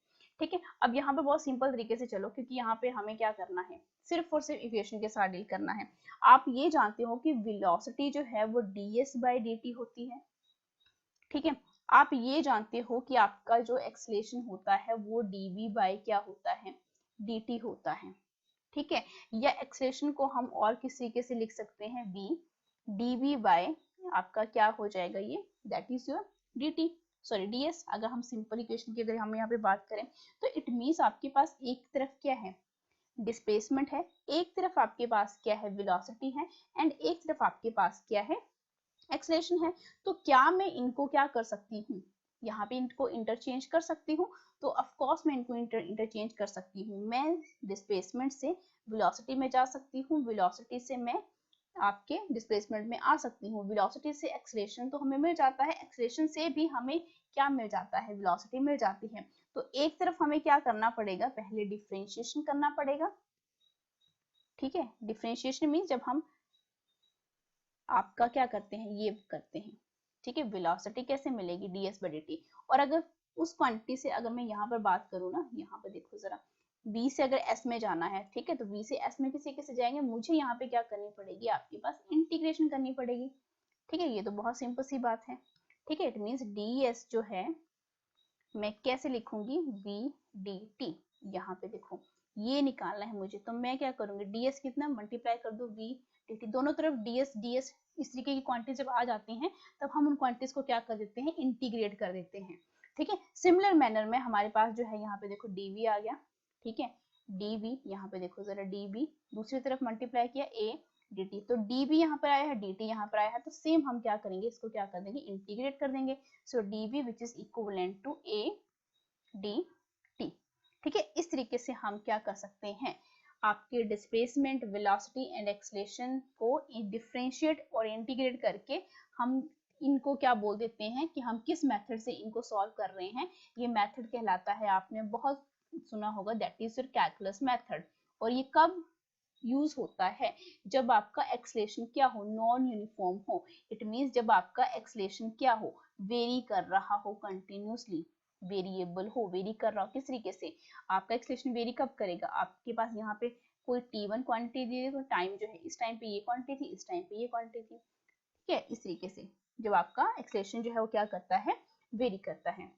ठीक है। अब यहाँ पे बहुत सिंपल तरीके से चलो, क्योंकि यहाँ पे हमें क्या करना है, सिर्फ और सिर्फ इक्वेशन के साथ डील करना है। आप ये जानते हो कि वेलोसिटी जो है वो ds बाई dt होती है, ठीक है। आप ये जानते हो कि आपका जो एक्सीलरेशन होता है वो dv बाई क्या होता है, dt होता है, ठीक है। या एक्सीलरेशन को हम और किस तरीके से लिख सकते हैं, v dv बाय आपका क्या हो जाएगा ये, that is your dt, sorry ds। अगर हम सिंपल इक्वेशन की अगर हम यहाँ पे बात करें तो इट मीन्स आपके पास एक तरफ क्या है, डिस्प्लेसमेंट है, एक तरफ आपके पास क्या है, वेलोसिटी है, एंड एक तरफ आपके पास क्या है, एक्सेलरेशन है। तो क्या मैं इनको क्या कर सकती हूँ, यहाँ पे इनको इंटरचेंज कर सकती हूँ, तो ऑफ कोर्स मैं इनको इंटरचेंज कर सकती हूँ। मैं डिस्प्लेसमेंट से वेलोसिटी में जा सकती हूँ, वेलोसिटी से मैं आपके डिस्प्लेसमेंट में आ सकती हूँ। वेलोसिटी से एक्सेलरेशन तो हमें मिल जाता है, एक्सेलरेशन से भी हमें क्या मिल जाता है, वेलोसिटी मिल जाती है। तो एक तरफ हमें क्या करना पड़ेगा, पहले डिफरेंशिएशन करना पड़ेगा, ठीक है। डिफरेंशिएशन मीन जब हम आपका क्या करते हैं, ये करते हैं, ठीक है। वेलोसिटी कैसे मिलेगी, ds/dt। और अगर उस क्वांटिटी से अगर मैं यहाँ पर बात करूँ ना, यहाँ पर देखो जरा, b से अगर s में जाना है, ठीक है, तो b से s में किसी कैसे जाएंगे, मुझे यहाँ पे क्या करनी पड़ेगी, आपके पास इंटीग्रेशन करनी पड़ेगी, ठीक है। ये तो बहुत सिंपल सी बात है, ठीक है। इट मीन्स ds जो है मैं कैसे लिखूंगी, v/dt। यहाँ पे देखो ये निकालना है मुझे, तो मैं क्या करूंगी, ds कितना मल्टीप्लाई कर दो v/dt, दोनों तरफ ds इस तरीके की क्वांटिटी जब आ जाती हैं तब हम उन क्वांटिटीज को क्या कर देते हैं, इंटीग्रेट कर देते हैं, ठीक है। सिमिलर मैनर में हमारे पास जो है यहाँ पे देखो dv आ गया, ठीक है, dv यहाँ पे देखो जरा, dv दूसरी तरफ मल्टीप्लाई किया a/dt, तो dv यहाँ पर आया है, dt यहाँ पर आया है, तो सेम हम क्या करेंगे, इसको क्या कर देंगे, इंटीग्रेट कर देंगे। So dv which is equivalent to a/dt, ठीक है। इस तरीके से हम क्या कर सकते हैं, आपके डिस्प्लेसमेंट, वेलोसिटी एंड एक्सेलरेशन को डिफरेंशिएट और इंटीग्रेट करके हम इनको क्या बोल देते हैं कि हम किस मेथड से इनको सॉल्व कर रहे हैं। ये मेथड कहलाता है, आपने बहुत सुना होगा, that is your calculus method. और ये कब यूज होता है, जब आपका एक्सेलरेशन क्या हो, नॉन यूनिफॉर्म हो। इट मींस जब आपका एक्सेलरेशन क्या हो, वेरी कर रहा हो, कंटिन्यूसली वेरिएबल हो, वेरी कर रहा हो। किस तरीके से आपका एक्सेलरेशन वेरी कब करेगा, आपके पास यहाँ पे कोई t1 क्वांटिटी दी है, तो टाइम जो है इस टाइम पे ये क्वांटिटी थी, इस टाइम पे ये क्वांटिटी थी, ठीक है। इस तरीके से जब आपका एक्सेलरेशन जो है वो क्या करता है, वेरी करता है।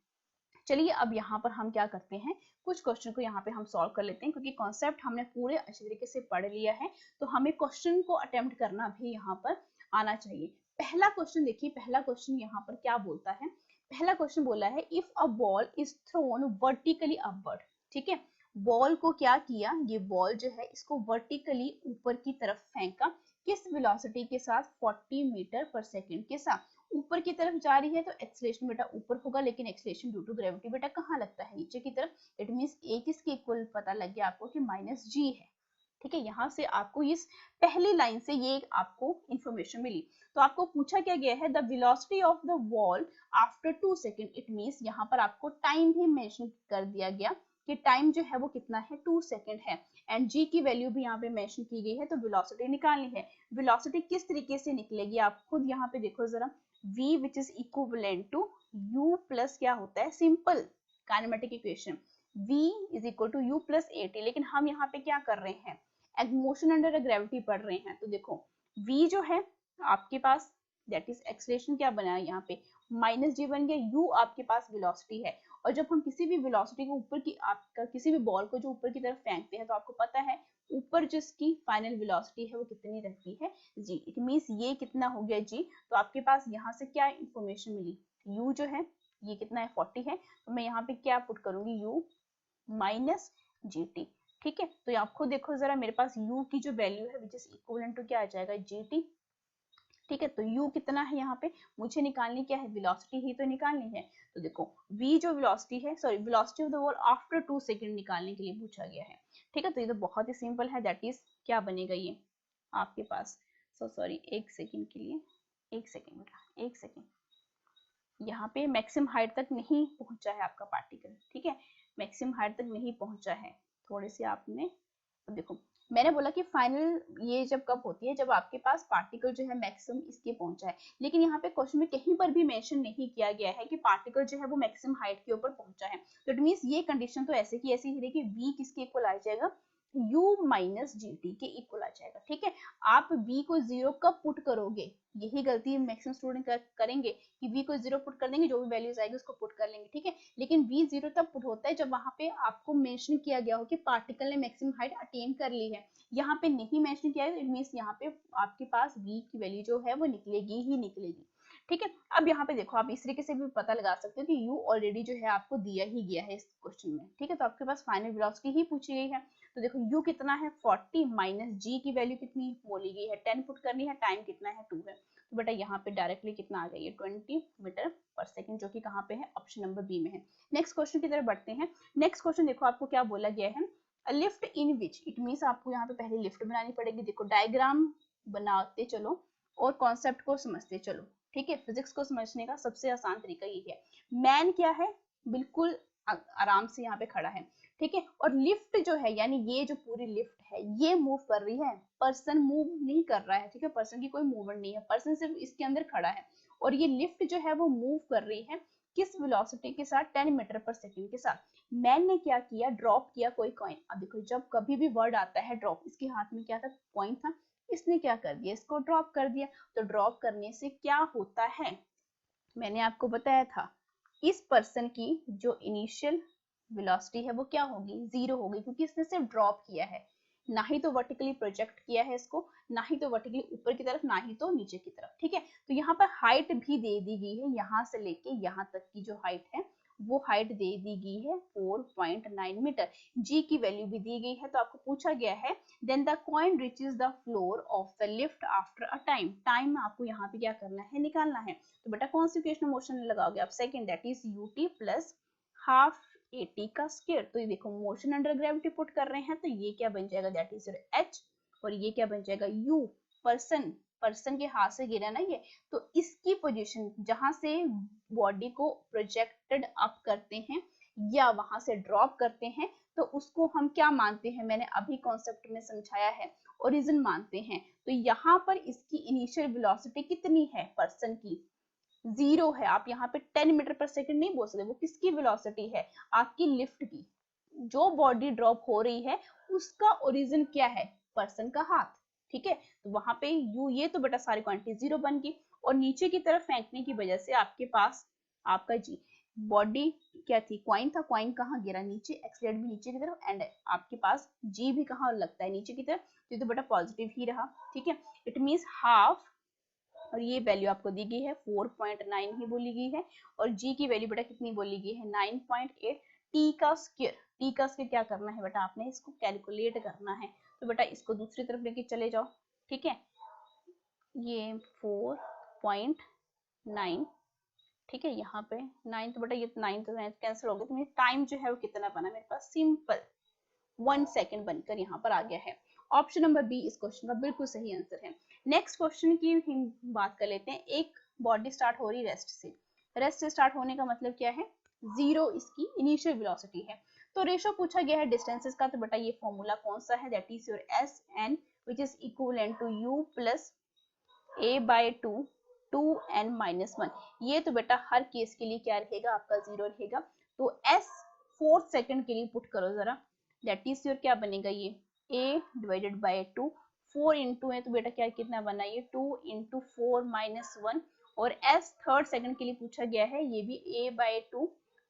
चलिए अब यहाँ पर हम क्या करते हैं, कुछ क्वेश्चन को यहाँ पे हम सॉल्व कर लेते हैं, क्योंकि कॉन्सेप्ट हमने पूरे अच्छे तरीके से पढ़ लिया है, तो हमें क्वेश्चन को अटेम्प्ट करना भी यहाँ पर आना चाहिए। पहला क्वेश्चन देखिए, पहला क्वेश्चन यहाँ पर क्या बोलता है, पहला क्वेश्चन बोला है if a ball is thrown vertically upward, ठीक है। बॉल को क्या किया, ये बॉल जो है इसको वर्टिकली ऊपर की तरफ फेंका, किस वेलोसिटी के साथ, 40 मीटर पर सेकंड के साथ। ऊपर की तरफ जा रही है तो एक्सेलरेशन बेटा ऊपर होगा, लेकिन एक्सेलरेशन ड्यू टू ग्रेविटी बेटा कहाँ लगता है, नीचे की तरफ। इट मींस a किसके इक्वल पता लग गया आपको कि -g है, ठीक है। यहाँ से आपको इस पहली लाइन से ये आपको इंफॉर्मेशन मिली। तो आपको पूछा क्या गया है, the velocity of the ball after 2 second. It means यहाँ पर आपको टाइम भी मेंशन कर दिया गया कि टाइम जो है वो कितना है, 2 सेकंड है, एंड g की वैल्यू भी यहाँ पे मेंशन की गई है, तो वेलोसिटी निकालनी है। वेलोसिटी किस तरीके से निकलेगी, आप खुद यहाँ पे देखो जरा, v which is equivalent to u plus क्या होता है, simple kinematic equation, v is equal to u plus at। लेकिन हम यहाँ पे क्या कर रहे हैं, मोशन अंडर ग्रेविटी पढ़ रहे हैं, तो देखो v जो है आपके पास दैट इज एक्सेलरेशन क्या बना है, यहाँ पे -g बन गया, u आपके पास वेलोसिटी है। और जब हम किसी भी वेलोसिटी को ऊपर की, आपका किसी भी बॉल को जो ऊपर की तरफ फेंकते हैं, तो आपको पता है ऊपर जिसकी फाइनल वेलोसिटी है वो कितनी रहती है, g। इट मींस ये कितना हो गया g, तो आपके पास यहाँ से क्या इंफॉर्मेशन मिली, u जो है ये कितना है, 40 है, तो मैं यहाँ पे क्या पुट करूंगी, u माइनस gt, ठीक है। तो आप खुद देखो जरा, मेरे पास u की जो वैल्यू है विच इज इक्विवेलेंट टू क्या आ जाएगा, gt, ठीक है। तो u कितना है, यहाँ पे मुझे निकालनी क्या है, वेलोसिटी ही तो निकालनी है। तो देखो v जो वेलोसिटी है, sorry velocity of the ball after 2 second निकालने के लिए पूछा गया है, ठीक है। तो ये तो बहुत ही सिंपल है, दैट इज क्या बनेगा ये आपके पास, सॉरी एक सेकंड के लिए, एक सेकंड बेटा, एक सेकंड। यहाँ पे मैक्सिमम हाइट तक नहीं पहुंचा है आपका पार्टिकल, ठीक है, मैक्सिमम हाइट तक नहीं पहुंचा है, थोड़े से आपने, देखो मैंने बोला कि फाइनल ये जब कब होती है, जब आपके पास पार्टिकल जो है मैक्सिमम इसके पहुंचा है। लेकिन यहाँ पे क्वेश्चन में कहीं पर भी मेंशन नहीं किया गया है कि पार्टिकल जो है वो मैक्सिमम हाइट के ऊपर पहुंचा है। तो इट मींस ये कंडीशन तो ऐसे की ऐसी है कि v किसके इक्वल आ जाएगा, u माइनस gt के इक्वल आ जाएगा, ठीक है। आप v को 0 कब पुट करोगे, यही गलती मैक्सिमम स्टूडेंट करेंगे कि v को 0 पुट कर देंगे, जो भी वैल्यूज आएगी उसको पुट कर लेंगे, ठीक है। लेकिन v 0 तब पुट होता है जब वहां पे आपको मेंशन किया गया हो कि पार्टिकल ने मैक्सिमम हाइट अटेन कर ली है। यहाँ पे नहीं मेंशन किया है, इट मींस यहाँ पे आपके पास v की वैल्यू जो है वो निकलेगी ही निकलेगी, ठीक है। अब यहाँ पे देखो, आप इस तरीके से भी पता लगा सकते हो कि u ऑलरेडी जो है आपको दिया ही गया है इस क्वेश्चन में, ठीक है। तो आपके पास फाइनल वेलोसिटी ही पूछी गई है। तो देखो u कितना है, 40 माइनस g की वैल्यू कितनी बोली गई है, 10 पुट करनी है, टाइम कितना है, 2 है। तो तो बेटा यहाँ पे डायरेक्टली कितना आ जाएगा 20 मीटर पर सेकेंड, जो कि कहाँ पे है, ऑप्शन नंबर बी में है। नेक्स्ट क्वेश्चन की तरफ बढ़ते हैं। नेक्स्ट क्वेश्चन देखो आपको क्या बोला गया है, lift in which, it means आपको यहाँ पे पहले लिफ्ट बनानी पड़ेगी। देखो डायग्राम बनाते चलो और कॉन्सेप्ट को समझते चलो, ठीक है। फिजिक्स को समझने का सबसे आसान तरीका ये है। मैन क्या है, बिल्कुल आराम से यहाँ पे खड़ा है, ठीक है। और लिफ्ट जो है, यानी ये जो पूरी लिफ्ट है ये मूव कर रही है, पर्सन मूव नहीं कर रहा है, ठीक है। पर्सन की कोई मूवमेंट नहीं है, पर्सन सिर्फ इसके अंदर खड़ा है। और ये लिफ्ट जो है वो मूव कर रही है किस वेलोसिटी के साथ, 10 मीटर पर सेकंड के साथ। मैन ने क्या किया, ड्रॉप किया कोई कॉइन। अब देखो जब कभी भी वर्ड आता है ड्रॉप, इसके हाथ में क्या था, कॉइन था, इसने क्या कर दिया, इसको ड्रॉप कर दिया। तो ड्रॉप करने से क्या होता है, मैंने आपको बताया था, इस पर्सन की जो इनिशियल वेलोसिटी है वो क्या होगी, 0 होगी, क्योंकि इसने सिर्फ ड्रॉप किया है, ना ही तो वर्टिकली प्रोजेक्ट किया है इसको, ना ही तो वर्टिकली ऊपर की तरफ, ना ही तो नीचे की तरफ, ठीक है। तो यहाँ पर हाइट भी दे दी गई है, यहाँ से लेके यहाँ तक की जो हाइट है वो हाइट दे दी गई है 4.9 मीटर। जी की वैल्यू भी दी गई है। तो आपको पूछा गया है then the coin reaches the floor of the lift after a time. Time आपको यहाँ पे क्या करना है, निकालना है। तो बेटा कौन सी इक्वेशन मोशन लगाओगे आप, second, that is ut plus half at का स्क्वायर। तो ये देखो मोशन अंडर ग्रेविटी पुट कर रहे हैं, तो ये क्या बन जाएगा, दैट इज h, और ये क्या बन जाएगा u, पर्सन, पर्सन के हाथ से गिरा ना ये, तो इसकी पोजीशन जहां से बॉडी को प्रोजेक्टेड अप करते हैं या वहां से ड्रॉप करते हैं, तो उसको हम क्या मानते हैं, मैंने अभी कॉन्सेप्ट में समझाया है, ओरिजिन मानते हैं। तो यहाँ पर इसकी इनिशियल वेलोसिटी कितनी है, पर्सन की 0 है। आप यहाँ पे 10 मीटर पर सेकंड नहीं बोल सकते, वो किसकी वेलोसिटी है, आपकी लिफ्ट की। जो बॉडी ड्रॉप हो रही है उसका ओरिजिन क्या है, पर्सन का हाथ, ठीक है। तो वहां पे यू, ये तो बेटा सारी क्वांटिटी 0 बन गई, और नीचे की तरफ फेंकने की वजह से आपके पास आपका जी, बॉडी क्या थी, कॉइन था, कॉइन कहाँ गिरा, नीचे, एक्सलेट भी नीचे की तरफ, एंड आपके पास जी भी कहाँ लगता है, नीचे की तरफ। तो बेटा पॉजिटिव ही रहा, ठीक है। इट मीन्स हाफ, और ये वैल्यू आपको दी गई है 4.9 ही बोली गई है, और जी की वैल्यू बेटा कितनी बोली गई है 9.8। टी का स्क्वायर, टी का स्क्वायर क्या करना है बेटा, आपने इसको कैलकुलेट करना है। तो बेटा इसको दूसरी तरफ लेके चले जाओ, ठीक है। ये 4.9, ठीक है, यहाँ पे 9, तो बेटा ये 9 तो कैंसिल हो गया। तो टाइम जो है वो कितना बना मेरे पास, सिंपल 1 सेकेंड बनकर यहाँ पर आ गया है। ऑप्शन नंबर बी इस क्वेश्चन का बिल्कुल सही आंसर है। नेक्स्ट क्वेश्चन की हम बात कर लेते हैं। एक बॉडी स्टार्ट हो रही रेस्ट से, रेस्ट से स्टार्ट होने का मतलब क्या है, 0 इसकी इनिशियल वेलोसिटी है। तो रेशो पूछा गया है डिस्टेंसेस का, तो बेटा ये फॉर्मूला कौन सा है, that is your s n which is equivalent to u plus a by 2n-1। ये तो बेटा हर केस के लिए क्या रहेगा, आपका 0 रहेगा। तो s 4 सेकंड के लिए पुट करो जरा, दैट इज योर क्या बनेगा, ये a डिवाइडेड बाय 2, 4 इंटू है तो बेटा क्या कितना बना, ये 2 इंटू 4 माइनस 1, और s थर्ड सेकंड के लिए पूछा गया है, ये भी a बाय 2,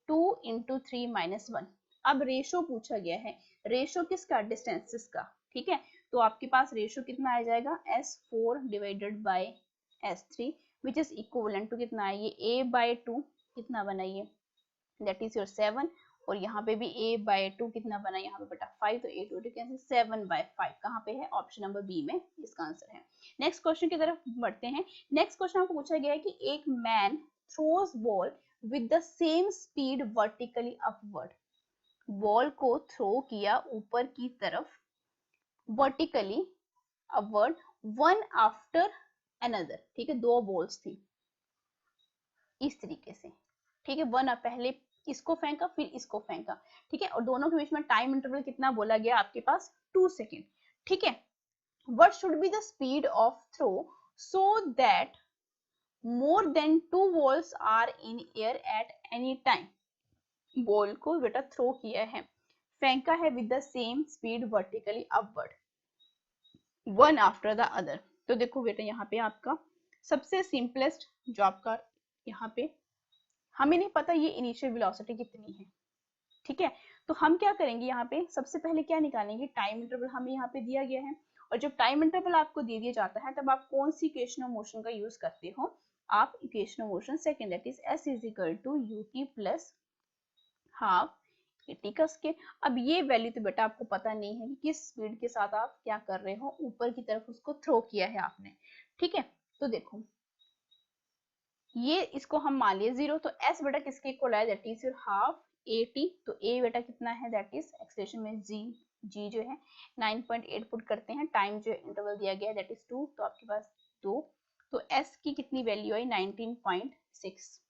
2 इंटू 3 माइनस 1। अब रेशो पूछा गया है, रेशो किसका, डिस्टेंसेस का, ठीक है। तो आपके पास रेशो कितना आ जाएगा, S4 divided by S3 which is equivalent to कितना है, ये a बाय 2 कितना बना, ये दैट इज योर 7, और यहाँ पे भी a बाय 2 कितना बना, यहाँ पे बेटा 5, तो 8 2 कैंसिल, 7 बाय 5 कहाँ पे है, ऑप्शन नंबर बी में इसका आंसर है। नेक्स्ट क्वेश्चन की तरफ बढ़ते हैं। नेक्स्ट क्वेश्चन आपको पूछा गया है कि एक man throws ball with the same speed vertically upward, ball को थ्रो किया ऊपर की तरफ vertically upward, one after another, ठीक है, 2 बॉल्स थी इस तरीके से, ठीक है, वन पहले इसको फेंका फिर इसको फेंका, ठीक है, और दोनों के बीच में टाइम इंटरवल कितना बोला गया आपके पास, 2 सेकेंड, ठीक है। What should be the speed of throw so that more than 2 balls are in air at any time. Ball को बेटा थ्रो किया है, फेंका है with the same speed vertically upward, one after the other. तो देखो बेटा यहाँ पे आपका सबसे सिंपलेस्ट जो आपका यहाँ पे, हमें नहीं पता ये इनिशियल वेलोसिटी कितनी है, ठीक है। तो हम क्या करेंगे, यहाँ पे सबसे पहले क्या निकालेंगे, टाइम इंटरवल हमें यहाँ पे दिया गया है, और जब टाइम इंटरवल आपको दे दिया जाता है तब आप कौन सी इक्वेशन ऑफ मोशन का यूज करते हो, आप equation of motion second, that is s is equal to ut plus half a t का स्केल। अब ये वैल्यू तो बेटा आपको पता नहीं है कि किस स्पीड के साथ आप क्या कर रहे हो, ऊपर की तरफ उसको थ्रो किया है आपने, ठीक है। तो देखो ये इसको हम मान लिए 0, तो s बेटा किसके इक्वल है, that is your half at। तो a बेटा कितना है, दैट इज एक्सप्रेशन में g जो है 9.8 पुट करते हैं, टाइम जो इंटरवल दिया गया है दैट इज 2, तो आपके पास 2, तो s की कितनी वैल्यू आई 19.6।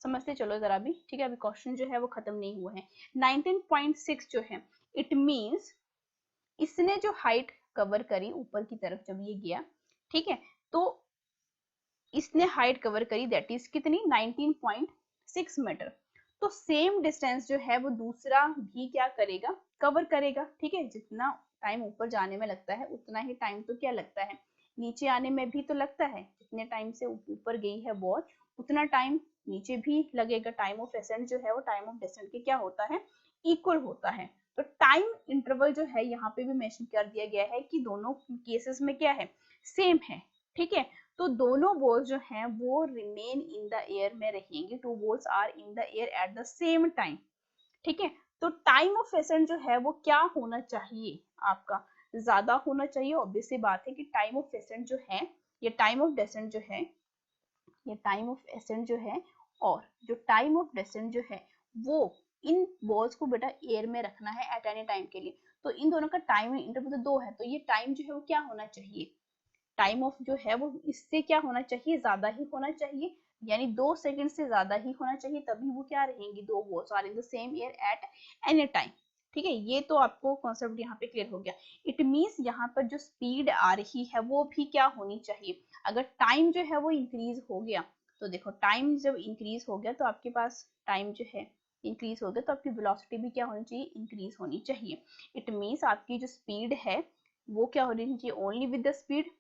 समझते चलो जरा भी, ठीक है, अभी क्वेश्चन जो है वो खत्म नहीं हुआ है। 19.6 जो है इट मींस इसने जो हाइट कवर करी ऊपर की तरफ जब ये गया, ठीक है, तो इसने हाइट कवर करी दैट इज कितनी 19.6 मीटर। तो सेम डिस्टेंस जो है वो दूसरा भी क्या करेगा, कवर करेगा, ठीक है। जितना टाइम ऊपर जाने में लगता है उतना ही टाइम तो क्या लगता है नीचे आने में भी तो लगता है। जितने टाइम से ऊपर गई है बॉल उतना टाइम नीचे भी लगेगा। टाइम ऑफ एसेंट जो है वो टाइम ऑफ डिसेंट के क्या होता है, इक्वल होता है। तो टाइम इंटरवल जो है यहाँ पे भी मेंशन कर दिया गया है कि दोनों केसेस में क्या है, सेम है, ठीक है। तो दोनों बॉल्स जो हैं वो रिमेन इन द एयर में रहेंगे, two balls are in the air at the same time, ठीक है। तो टाइम ऑफ एसेंट जो है वो क्या होना चाहिए, आपका ज्यादा होना चाहिए। ऑब्वियस सी बात है कि टाइम ऑफ एसेंट जो है, ये टाइम ऑफ डेसेंट जो है, ये टाइम ऑफ एसेंट जो है और जो टाइम ऑफ डेसेंट जो है वो इन बॉल्स को बेटा एयर में रखना है एट एनी टाइम के लिए। तो इन दोनों का टाइम इंटरवल तो 2 है, तो ये टाइम जो है वो क्या होना चाहिए, टाइम ऑफ जो है वो इससे क्या होना चाहिए, ज्यादा ही होना चाहिए, यानी 2 सेकंड से ज्यादा ही होना चाहिए, तभी वो क्या रहेंगी, दो balls are in the same air at any time, ठीक है। ये तो आपको कॉन्सेप्ट यहाँ पे क्लियर हो गया। इट मींस यहाँ पर जो स्पीड आ रही है वो भी क्या होनी चाहिए। अगर टाइम जो है वो इंक्रीज हो गया, तो देखो टाइम जब इंक्रीज हो गया तो आपके पास टाइम जो है इंक्रीज हो गया, तो आपकी वेलोसिटी भी क्या होनी चाहिए, इंक्रीज होनी चाहिए। इट मींस आपकी जो स्पीड है वो क्या होनी चाहिए, ओनली विद द स्पीड,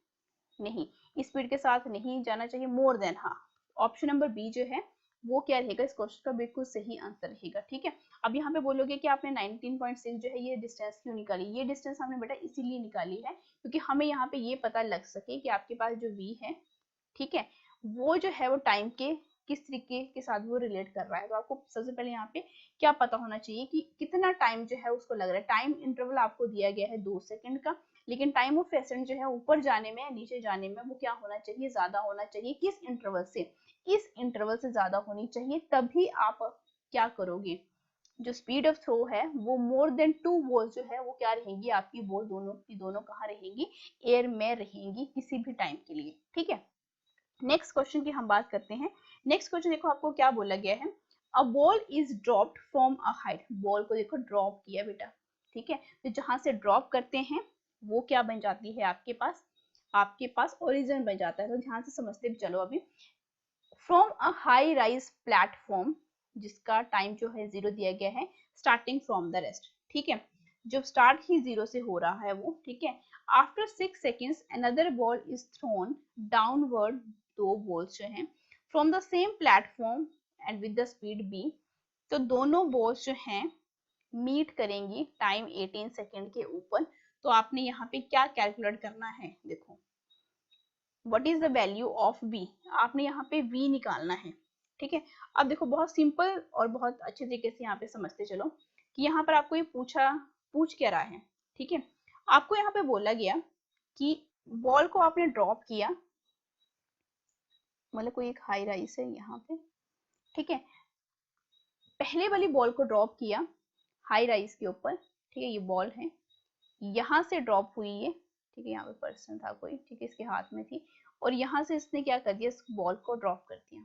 नहीं स्पीड के साथ नहीं जाना चाहिए, मोर देन। हाँ, ऑप्शन नंबर बी जो है वो क्या रहेगा, इस क्वेश्चन का बिल्कुल सही आंसर रहेगा, ठीक है। अब यहाँ पे बोलोगे कि आपने 19.6 जो है ये डिस्टेंस क्यों निकाली, ये डिस्टेंस हमने बेटा इसीलिए निकाली है क्योंकि हमें यहाँ पे ये पता लग सके कि आपके पास जो v है, ठीक है, वो जो है वो टाइम के किस तरीके के साथ वो रिलेट कर रहा है। तो आपको सबसे पहले यहाँ पे क्या पता होना चाहिए कि कितना टाइम जो है उसको लग रहा है। टाइम इंटरवल आपको दिया गया है 2 सेकंड का, लेकिन टाइम ऑफ एसेंट जो है ऊपर जाने में नीचे जाने में वो क्या होना चाहिए, ज्यादा होना चाहिए। किस इंटरवल से, इस इंटरवल से ज्यादा होनी चाहिए, तभी आप क्या करोगे, जो स्पीड ऑफ थ्रो है वो मोर देन 2 बॉल जो है वो क्या रहेंगी, आपकी बॉल दोनों की दोनों कहाँ रहेंगी, एयर में रहेंगी किसी भी टाइम के लिए, ठीक है। नेक्स्ट क्वेश्चन की हम बात करते हैं। नेक्स्ट क्वेश्चन देखो आपको क्या बोला गया है, a ball is dropped from a height. Ball को देखो ड्रॉप किया बेटा, ठीक है, तो जहां से ड्रॉप करते हैं वो क्या बन जाती है, आपके पास ओरिजिन बन जाता है। तो ध्यान से समझते भी चलो अभी। From a high rise platform, जिसका टाइम जो है 0 दिया गया है, स्टार्टिंग फ्रॉम द रेस्ट, ठीक है, जो स्टार्ट ही 0 से हो रहा है वो, ठीक है। After 6 seconds another ball is throne downward, दो बॉल्स जो हैं from the same platform and with the speed b। तो दोनों बॉल्स जो हैं मीट करेंगी टाइम 18 सेकेंड के ऊपर। तो आपने यहाँ पे क्या कैलकुलेट करना है, देखो what is the value of v, आपने यहाँ पे v निकालना है, ठीक है। अब देखो बहुत सिंपल और बहुत अच्छे तरीके से यहाँ पे समझते चलो कि यहाँ पर आपको ये पूछ क्या रहा है, ठीक है। आपको यहाँ पे बोला गया कि बॉल को आपने ड्रॉप किया, मतलब कोई एक हाई राइज है यहाँ पे, ठीक है, पहले वाली बॉल को ड्रॉप किया हाई राइज के ऊपर, ठीक है, ये बॉल है, यहाँ से ड्रॉप हुई ये, ठीक है, यहाँ पे पर्सन था कोई, ठीक है, इसके हाथ में थी, और यहाँ से इसने क्या कर दिया, इस बॉल को ड्रॉप कर दिया,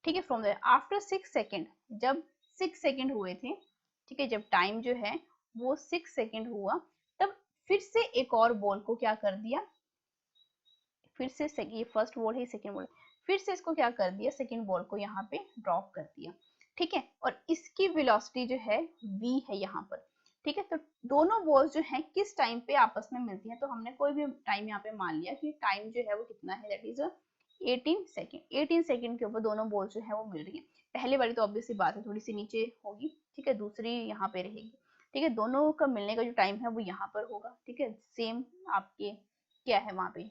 ठीक है। फ्रॉम देयर आफ्टर 6 सेकेंड, जब 6 सेकेंड हुए थे, ठीक है, जब टाइम जो है वो 6 सेकेंड हुआ, तब फिर से एक और बॉल को क्या कर दिया, फिर से ये फर्स्ट बॉल है, सेकेंड बॉल, फिर से इसको क्या कर दिया, सेकेंड बॉल को यहाँ पे ड्रॉप कर दिया, ठीक है। और इसकी वेलोसिटी जो है v है यहाँ पर, ठीक है। तो दोनों बॉल्स जो है किस टाइम पे आपस में मिलती हैं, तो हमने कोई भी टाइम यहाँ पे मान लिया कि टाइम जो है वो कितना है, दैट इज 18 सेकेंड। 18 सेकेंड के ऊपर दोनों बॉल्स जो है वो मिल रही है। पहले वाली तो ऑब्वियसली बात है थोड़ी सी नीचे होगी, ठीक है, दूसरी यहाँ पे रहेगी, ठीक है। दोनों का मिलने का जो टाइम है वो यहाँ पर होगा, ठीक है, सेम आपके क्या है वहां पे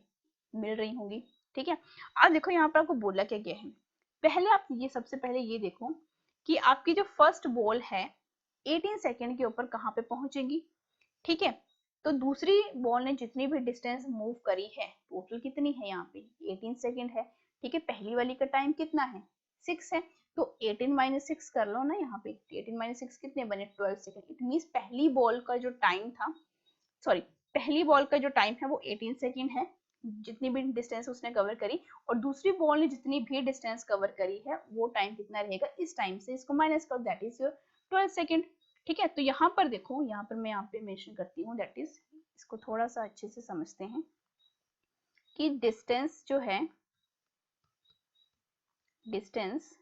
मिल रही होंगी, ठीक है। अब देखो यहाँ पर आपको बोला क्या गया है, पहले आप ये सबसे पहले ये देखो कि आपकी जो फर्स्ट बॉल है 18 सेकेंड के ऊपर कहाँ पे पहुंचेगी, ठीक है। तो दूसरी बॉल ने जितनी भी डिस्टेंस मूव करी है, टोटल कितनी है यहाँ पे 18 सेकेंड है, ठीक है, पहली वाली का टाइम कितना है 6 है, तो 18 माइनस 6 कर लो ना यहाँ पे, 18 माइनस 6 कितने बने 12 सेकेंड। इट मीन्स पहली बॉल का जो टाइम था, सॉरी पहली बॉल का जो टाइम है वो 18 सेकेंड है, जितनी भी डिस्टेंस उसने कवर करी, और दूसरी बॉल ने जितनी भी डिस्टेंस कवर करी है वो टाइम कितना रहेगा, इस टाइम से इसको माइनस करो, दैट इज योर 12 सेकेंड। ठीक है, तो यहाँ पर देखो, यहाँ पर मैं यहाँ पे मेंशन करती हूँ, दैट इज, इसको थोड़ा सा अच्छे से समझते हैं कि डिस्टेंस जो है, डिस्टेंस,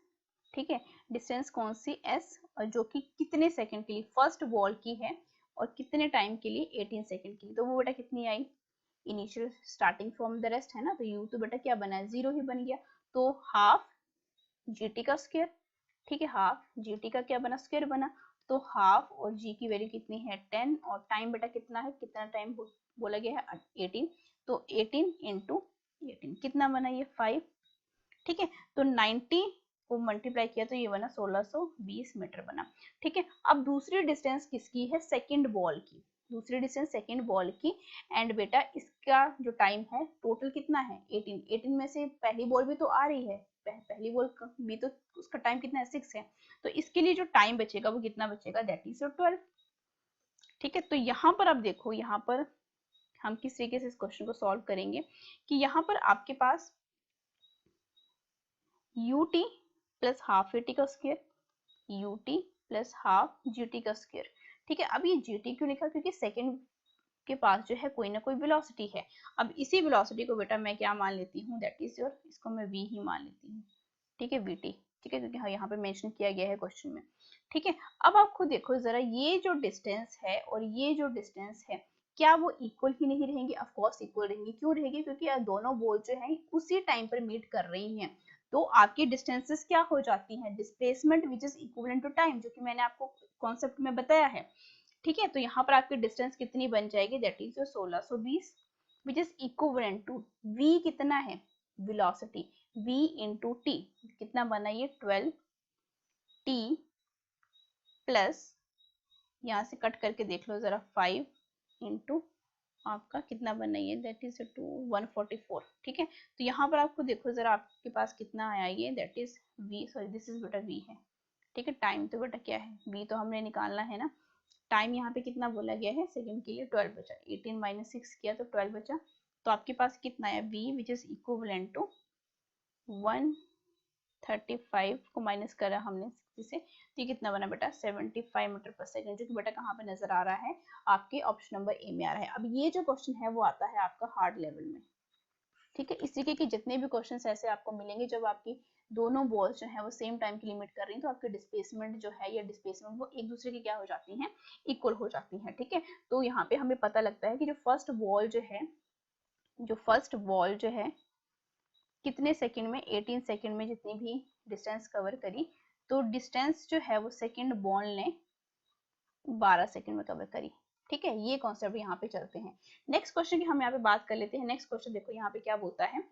ठीक है, डिस्टेंस कौन सी एस, और जो कि कितने सेकंड के लिए फर्स्ट बॉल की है और कितने टाइम के लिए 18 सेकंड के लिए, तो वो बेटा कितनी आई, initial starting from the rest है ना, तो यू तो बेटा क्या बना है 0 ही बन गया, तो हाफ जीटी का स्क्वायर। ठीक है, हाफ जीटी का क्या बना, स्क्वायर बना, तो हाफ और जी की वैल्यू कितनी है 10, और टाइम बेटा कितना है, कितना टाइम बोला गया है 18, तो 18 इंटू 18 कितना बना ये 5। ठीक है, तो 90 को मल्टीप्लाई किया तो ये बना 1620 मीटर बना। ठीक है, अब दूसरी डिस्टेंस किसकी है, सेकंड बॉल की, दूसरी डिस्टेंस सेकंड बॉल की, एंड बेटा इसका जो टाइम है टोटल कितना है 18, 18 में से पहली बॉल भी तो आ रही है, पहली बॉल भी तो उसका टाइम कितना है 6 है, तो इसके लिए जो टाइम बचेगा वो कितना बचेगा, दैट इज 12। ठीक है, तो यहाँ पर आप देखो, यहाँ पर हम किस तरीके से इस क्वेश्चन को सॉल्व करेंगे कि यहाँ पर आपके पास ut प्लस हाफ एटी का square, ut plus half gt का स्क्वायर। ठीक है, अब ये gt क्यों लिखा, क्योंकि सेकंड के पास जो है कोई ना कोई वेलोसिटी है। अब इसी वेलोसिटी को बेटा मैं क्या मान लेती हूँ, दैट इज योर, इसको मैं v ही मान लेती हूँ। ठीक है, vt, ठीक है, क्योंकि हाँ यहाँ पे मेंशन किया गया है क्वेश्चन में। ठीक है, अब आप खुद देखो जरा, ये जो डिस्टेंस है और ये जो डिस्टेंस है, क्या वो इक्वल ही नहीं रहेंगी, ऑफ कोर्स इक्वल रहेंगी, क्यों रहेगी, क्योंकि दोनों बॉल जो है उसी टाइम पर मीट कर रही हैं, तो आपकी डिस्टेंसेस क्या हो जाती हैं, displacement which is equivalent to time, जो कि मैंने आपको कॉन्सेप्ट में बताया है। ठीक है, तो यहाँ पर आपकी डिस्टेंस कितनी बन जाएगी, that is 1620 which is equivalent to v कितना है, वेलोसिटी v इंटू टी, कितना बना ये 12 t प्लस, यहाँ से कट करके देख लो जरा 5 इंटू आपका कितना बना है, दैट इज 144। ठीक है, तो यहाँ पर आपको देखो जरा आपके पास कितना आया ये, that is v, sorry this is बेटा v है। ठीक है, टाइम तो बेटा क्या है, v तो हमने निकालना है ना, टाइम यहाँ पे कितना बोला गया है सेकंड के लिए 12 बचा, 18 माइनस 6 किया तो 12 बचा, तो आपके पास कितना है v which is equivalent to 135 को माइनस करा हमने 60 से, तो ये कितना बना बेटा 75 मीटर पर सेकंड, जो कि बेटा कहाँ पे नजर आ रहा है, आपके ऑप्शन नंबर ए में आ रहा है। अब ये जो क्वेश्चन है वो आता है आपका हार्ड लेवल में। ठीक है, इस तरीके के जितने भी क्वेश्चन ऐसे आपको मिलेंगे, जब आपकी दोनों बॉल्स जो है वो सेम टाइम की लिमिट कर रही हैं, तो आपकी डिस्प्लेसमेंट जो है या डिस्प्लेसमेंट वो एक दूसरे की क्या हो जाती हैं, इक्वल हो जाती हैं। ठीक है, तो यहाँ पे हमें पता लगता है कि जो फर्स्ट बॉल जो है कितने सेकंड में, 18 सेकंड में जितनी भी डिस्टेंस कवर करी, तो डिस्टेंस जो है वो सेकंड बॉल ने 12 सेकंड में कवर करी। ठीक है, ये कॉन्सेप्ट यहाँ पे चलते हैं। नेक्स्ट क्वेश्चन की हम यहाँ पे बात कर लेते हैं। नेक्स्ट क्वेश्चन देखो यहाँ पे क्या बोलता है,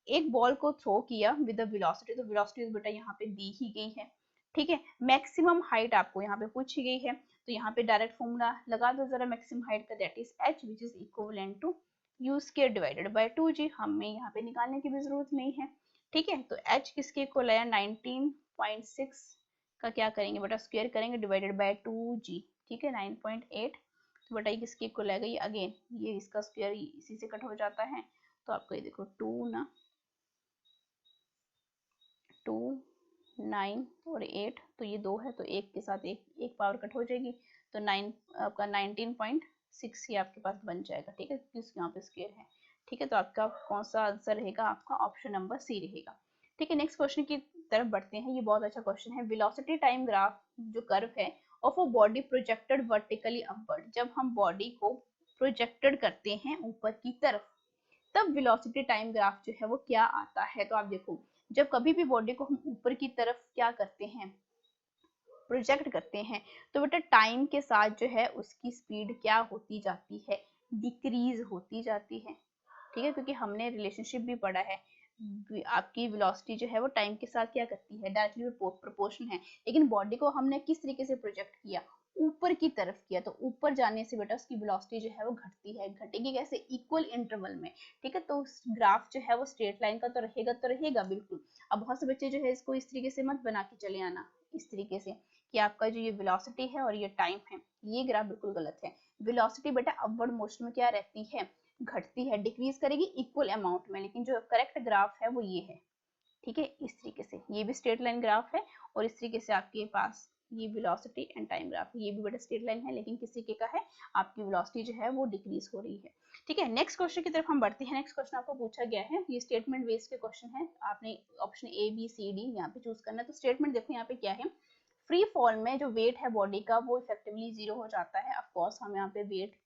एक बॉल को थ्रो किया विद द वेलोसिटी, तो वेलोसिटी बेटा यहाँ पे दी ही गई है। ठीक है, मैक्सिमम हाइट आपको यहाँ पे पूछी गई है, तो यहाँ पे डायरेक्ट फॉर्मूला लगा दो जरा मैक्सिमम हाइट का, that is h which is equivalent to u square divided by 2g, हमें यहाँ पे निकालने की भी जरूरत नहीं है। ठीक है, तो h किसके इक्वल आया 19.6 का क्या करेंगे बेटा, स्क्वायर करेंगे डिवाइडेड बाय 2g। ठीक है, 9.8, तो बेटा ये किसके इक्वल आएगा, ये अगेन ये इसका स्क्वायर इसी से कट हो जाता है, तो आपको ये देखो 2 ना 2 9 और 8, तो ये 2 है, तो एक के साथ एक पावर कट हो जाएगी, तो 9 आपका 19.6 ही आपके पास बन जाएगा। ठीक है, क्योंकि यहाँ पे स्क्वायर है। ठीक है, तो आपका कौन सा आंसर रहेगा, आपका ऑप्शन नंबर सी रहेगा। ठीक है, नेक्स्ट क्वेश्चन की तरफ बढ़ते हैं। ये बहुत अच्छा क्वेश्चन है, वेलोसिटी टाइम ग्राफ जो कर्व है of a body projected vertically upward, जब हम बॉडी को प्रोजेक्टेड करते हैं ऊपर की तरफ, तब वेलोसिटी टाइम ग्राफ जो है वो क्या आता है। तो आप देखो, जब कभी भी बॉडी को हम ऊपर की तरफ क्या करते हैं, प्रोजेक्ट करते हैं, तो बेटा टाइम के साथ जो है उसकी स्पीड क्या होती जाती है, डिक्रीज होती जाती है। ठीक है, क्योंकि हमने रिलेशनशिप भी पढ़ा है, आपकी वेलोसिटी जो है वो टाइम के साथ क्या करती है, डायरेक्टली प्रोपोर्शनल है। लेकिन बॉडी को हमने किस तरीके से प्रोजेक्ट किया, ऊपर की तरफ किया, तो ऊपर जाने से बेटा उसकी वेलोसिटी जो है वो घटती है। घटेगी कैसे, इक्वल इंटरवल में, ठीक है। तो ग्राफ जो है वो स्ट्रेट लाइन का तो रहेगा बिल्कुल। अब बहुत से बच्चे जो है इसको इस तरीके से मत बना के चले आना, इस तरीके से कि आपका जो ये वेलोसिटी है और ये टाइम है, ये ग्राफ बिल्कुल गलत है। वेलोसिटी बेटा अपवर्ड मोशन में क्या रहती है, घटती है, डिक्रीज करेगी इक्वल अमाउंट में। लेकिन जो करेक्ट ग्राफ है वो ये है, ठीक है। इस तरीके से ये भी स्ट्रेट लाइन ग्राफ है, और इस तरीके से आपके पास ये वेलोसिटी एंड टाइम ग्राफ, ये भी बड़ा स्ट्रेट लाइन है, लेकिन किसी के का है आपकी वेलोसिटी जो है वो डिक्रीज हो रही है, ठीक है। नेक्स्ट क्वेश्चन की तरफ हम बढ़ते हैं। नेक्स्ट क्वेश्चन आपको पूछा गया है, ये स्टेटमेंट बेस्ड के क्वेश्चन है, आपने option A B C D यहाँ पे चूज करना है। तो स्टेटमेंट देखो यहाँ पे क्या है, फ्री फॉल में जो वेट है बॉडी का वो इफेक्टिवली जीरो हो जाता है। ऑफ कोर्स हम यहाँ पे वेट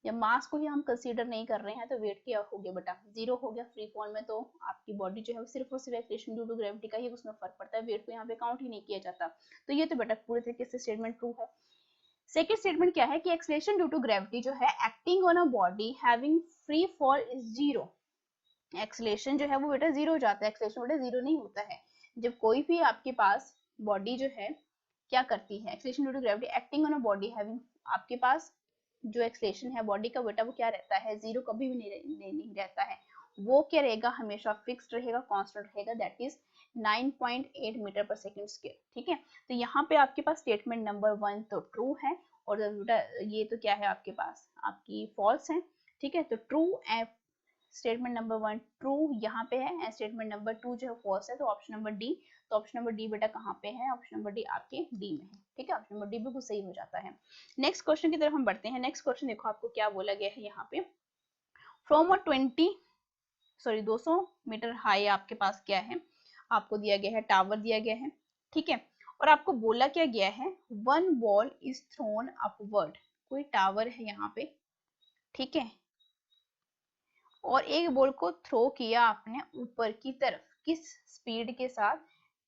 या मास को ही हम कंसीडर नहीं कर रहे हैं, तो वेट क्या हो गया बेटा, जीरो हो गया फ्री फॉल में। तो आपकी बॉडी जो है वो सिर्फ और सिर्फ एक्सलेशन ड्यू टू ग्रेविटी का ही उसमें फर्क पड़ता है, वेट को यहाँ पे काउंट ही नहीं किया जाता। तो ये तो बेटा पूरे तरीके से स्टेटमेंट ट्रू है। सेकेंड स्टेटमेंट क्या है कि एक्सलेशन ड्यू टू ग्रेविटी जो है acting on a body having free fall is zero. Acceleration जो है वो बेटा जीरो हो जाता है, एक्सलेशन बेटा जीरो नहीं होता है। जब कोई भी आपके पास बॉडी जो है क्या करती है, acceleration due to gravity acting on a body having, आपके पास जो एक्सलेशन है बॉडी का बेटा वो क्या रहता है, जीरो कभी भी नहीं रहता है। वो क्या रहेगा, हमेशा फिक्स्ड रहेगा, कांस्टेंट रहेगा, दैट इज 9.8 मीटर पर सेकंड स्क्वायर, ठीक है। तो यहाँ पे आपके पास स्टेटमेंट नंबर 1 तो ट्रू है, और ये तो क्या है आपके पास आपकी फॉल्स है, ठीक है। तो true and statement number 1 true यहाँ पे है, एंड स्टेटमेंट नंबर 2 जो है फॉल्स है। तो ऑप्शन नंबर डी, तो ऑप्शन नंबर डी बेटा कहाँ पे है, ऑप्शन नंबर डी आपके डी में है, ठीक है। ऑप्शन नंबर डी बिल्कुल सही हो जाता है। नेक्स्ट क्वेश्चन की तरफ हम बढ़ते हैं। नेक्स्ट क्वेश्चन देखो आपको क्या बोला गया है यहाँ पे, फ्रॉम अ 200 मीटर हाई आपके पास क्या है, आपको दिया गया है टावर दिया गया है, ठीक है। और आपको बोला क्या गया है, one ball is throne upward, कोई टावर है यहाँ पे, ठीक है, और एक बॉल को थ्रो किया आपने ऊपर की तरफ, किस स्पीड के साथ,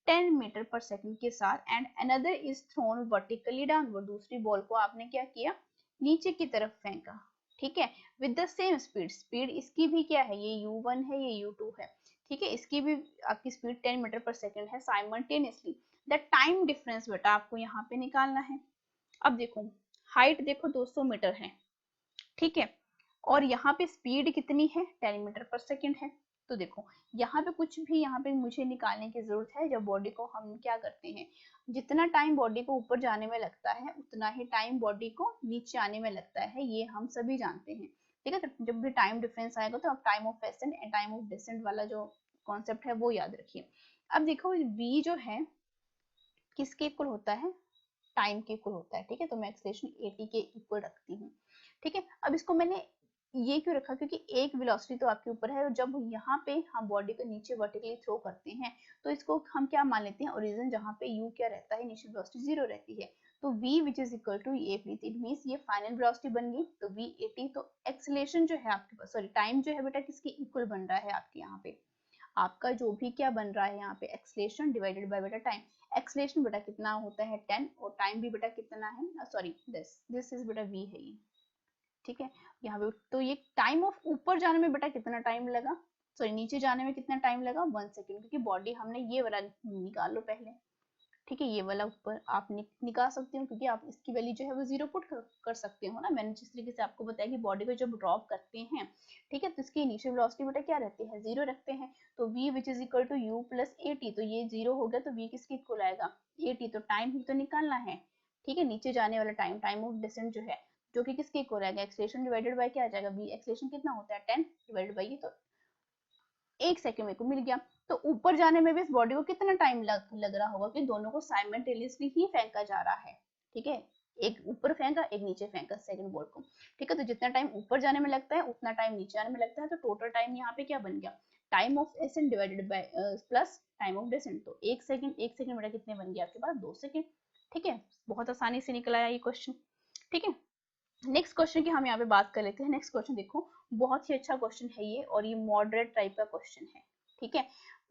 10 मीटर पर सेकंड के साथ, and another is thrown vertically downward, दूसरी बॉल को आपने क्या किया, नीचे की तरफ फेंका, ठीक है, with the same speed, speed इसकी भी क्या है, ये u1 है, ये u2 है, ठीक है, इसकी भी आपकी स्पीड 10 मीटर पर सेकंड है साइमल्टेनियसली। द टाइम डिफरेंस बेटा आपको यहाँ पे निकालना है। अब देखो हाइट देखो 200 मीटर है, ठीक है, और यहाँ पे स्पीड कितनी है, 10 मीटर पर सेकंड है। तो देखो यहाँ पे कुछ भी यहाँ पे मुझे निकालने की जरूरत है, जब बॉडी को हम क्या करते हैं, जितना टाइम बॉडी को ऊपर जाने में लगता है उतना ही टाइम बॉडी को नीचे आने में लगता है, ये हम सभी जानते हैं, ठीक है। तो जब भी टाइम डिफरेंस आएगा तो आप time of ascent and time of descent वाला जो कॉन्सेप्ट है वो याद रखिए। अब देखो v जो है किसके इक्वल होता है, टाइम के इक्वल होता है, ठीक है। तो मैं एक्सेलरेशन at के इक्वल रखती हूँ, ठीक है। अब इसको मैंने ये क्यों रखा, क्योंकि एक वेलोसिटी तो आपके ऊपर है, और जब यहाँ पे हम बॉडी को नीचे वर्टिकली थ्रो करते हैं तो इसको हम क्या मान लेते हैं, ओरिजिन जहाँ पे u क्या रहता है, इनिशियल वेलोसिटी 0 रहती है। तो v which is equal to ये इट मींस ये फाइनल वेलोसिटी बन गई, तो v 80। तो एक्सेलरेशन जो है आपके पास, सॉरी टाइम जो है बेटा किसके इक्वल बन रहा है आपके यहाँ पे, आपका जो भी क्या बन रहा है यहाँ पे एक्सेलरेशन डिवाइडेड बाय बेटा टाइम। एक्सेलरेशन बेटा कितना होता है 10, और टाइम भी बेटा कितना है, सॉरी दिस इज बेटा v है ये, ठीक है। यहाँ पे तो ये टाइम ऑफ ऊपर जाने में बेटा कितना टाइम लगा, सॉरी नीचे जाने में कितना टाइम लगा, 1 सेकेंड, क्योंकि बॉडी हमने ये वाला निकाल लो पहले, ठीक है। ये वाला ऊपर आप निकाल सकते हो, क्योंकि आप इसकी वैल्यू जो है वो 0 पुट कर सकते हो ना। मैंने जिस तरीके से आपको बताया कि बॉडी को जब ड्रॉप करते हैं, ठीक है, तो इसकी इनिशियल वेलोसिटी बेटा क्या रहती है, 0 रखते हैं। तो v which is equal to u plus 80, तो ये 0 हो गया, तो v किसके इक्वल आएगा, 80। तो टाइम ही तो निकालना है, ठीक है, नीचे जाने वाला टाइम, टाइम ऑफ डिसेंट जो है, जो कि किसके इक्वल आएगा, एक्सेलरेशन डिवाइडेड बाय क्या आ जाएगा, v एक्सेलरेशन कितना होता है 10 डिवाइडेड बाय ये, तो 1 सेकंड मेरे को मिल गया। तो ऊपर जाने में भी इस बॉडी को कितना टाइम लग रहा होगा, कि दोनों को साइमल्टेनियसली ही फेंका जा रहा है, ठीक है, एक ऊपर फेंका एक नीचे फेंका सेकंड बॉल को, ठीक है। तो जितना टाइम ऊपर जाने में लगता है उतना टाइम नीचे आने में लगता है, तो टोटल टाइम यहाँ पे क्या बन गया, time of ascent divided by plus time of descent. तो 1 सेकंड बेटा कितने बन गया आपके पास, 2 सेकंड, ठीक है। बहुत आसानी से निकल आया ये क्वेश्चन, ठीक है। नेक्स्ट क्वेश्चन की हम यहाँ पे बात कर लेते हैं। नेक्स्ट क्वेश्चन देखो, बहुत ही अच्छा क्वेश्चन है ये, और ये मॉडरेट टाइप का क्वेश्चन है, ठीक है।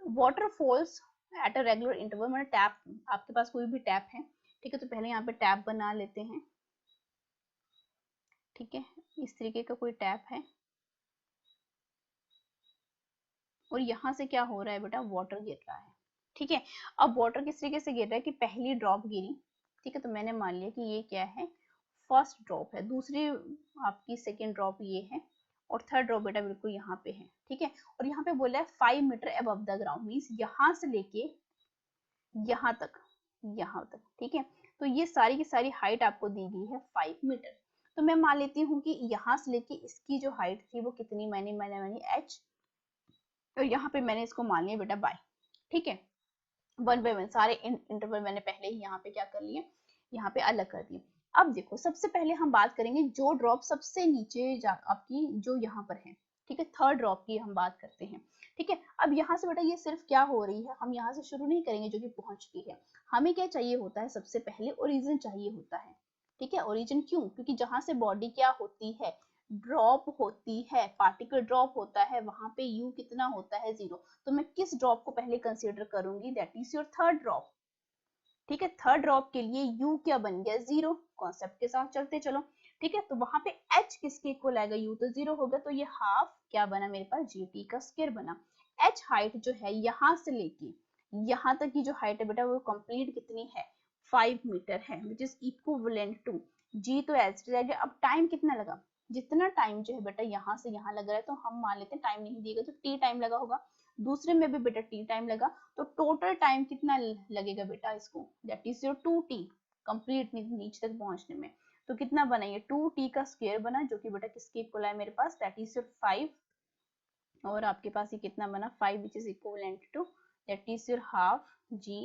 Water falls at a regular interval, मतलब टैप, आपके पास कोई भी टैप है, ठीक है, तो पहले यहाँ पे टैप बना लेते हैं, ठीक है, इस तरीके का कोई टैप है, और यहाँ से क्या हो रहा है बेटा, वाटर गिर रहा है। ठीक है, अब वाटर किस तरीके से गिर रहा है कि पहली ड्रॉप गिरी, ठीक है, तो मैंने मान लिया कि ये क्या है, फर्स्ट ड्रॉप है, दूसरी आपकी सेकेंड ड्रॉप ये है, और थर्ड ड्रॉप बेटा बिल्कुल यहाँ पे है। ठीक है, और यहाँ पे बोला है 5 metre above the ground, means यहाँ से लेके यहाँ तक, यहाँ तक। ठीक है, तो ये सारी की सारी हाइट आपको दी गई है 5 मीटर। तो मैं मान लेती हूँ कि यहाँ से लेके इसकी जो हाइट थी वो कितनी, मैंने h, और यहाँ पे मैंने इसको मान लिया बेटा बाय। ठीक है, 1 बाय 1 सारे इंटरवल मैंने पहले ही यहाँ पे क्या कर लिए, यहाँ पे अलग कर दिए। अब देखो, सबसे पहले हम बात करेंगे जो ड्रॉप सबसे नीचे आपकी जो यहाँ पर है। ठीक है, थर्ड ड्रॉप की हम बात करते हैं। ठीक है, अब यहाँ से बेटा ये सिर्फ क्या हो रही है, हम यहाँ से शुरू नहीं करेंगे जो कि पहुंच चुकी है। हमें क्या चाहिए होता है, सबसे पहले ओरिजिन चाहिए होता है। ठीक है, ओरिजिन क्यों, क्योंकि जहां से बॉडी क्या होती है, ड्रॉप होती है, पार्टिकल ड्रॉप होता है, वहां पे यू कितना होता है, 0। तो मैं किस ड्रॉप को पहले कंसीडर करूंगी, that is your third drop. ठीक है, थर्ड ड्रॉप के लिए u क्या बन गया, 0। कॉन्सेप्ट के साथ चलते चलो। ठीक है, तो वहां पे h किसके इक्वल आएगा, u तो 0 होगा, तो ये हाफ क्या बना मेरे पास, gt का स्क्वायर बना। h हाइट जो है यहाँ से लेके यहाँ तक की जो हाइट है बेटा वो कंप्लीट कितनी है, 5 मीटर है, which is equivalent to g, तो एच रह गया। अब टाइम कितना लगा, जितना टाइम जो है बेटा यहाँ से यहाँ लग रहा है, तो हम मान लेते हैं टाइम नहीं दिएगा तो t टाइम लगा होगा, दूसरे में भी बेटा t टाइम लगा, तो टोटल टाइम कितना लगेगा बेटा इसको, that is your 2t complete नीचे तक पहुंचने में। तो कितना बना, ये 2t का स्क्वायर बना, जो कि बेटा किसके इक्वल है मेरे पास, दैट इज योर 5, और आपके पास ये कितना बना, 5 which is equivalent to that is your half g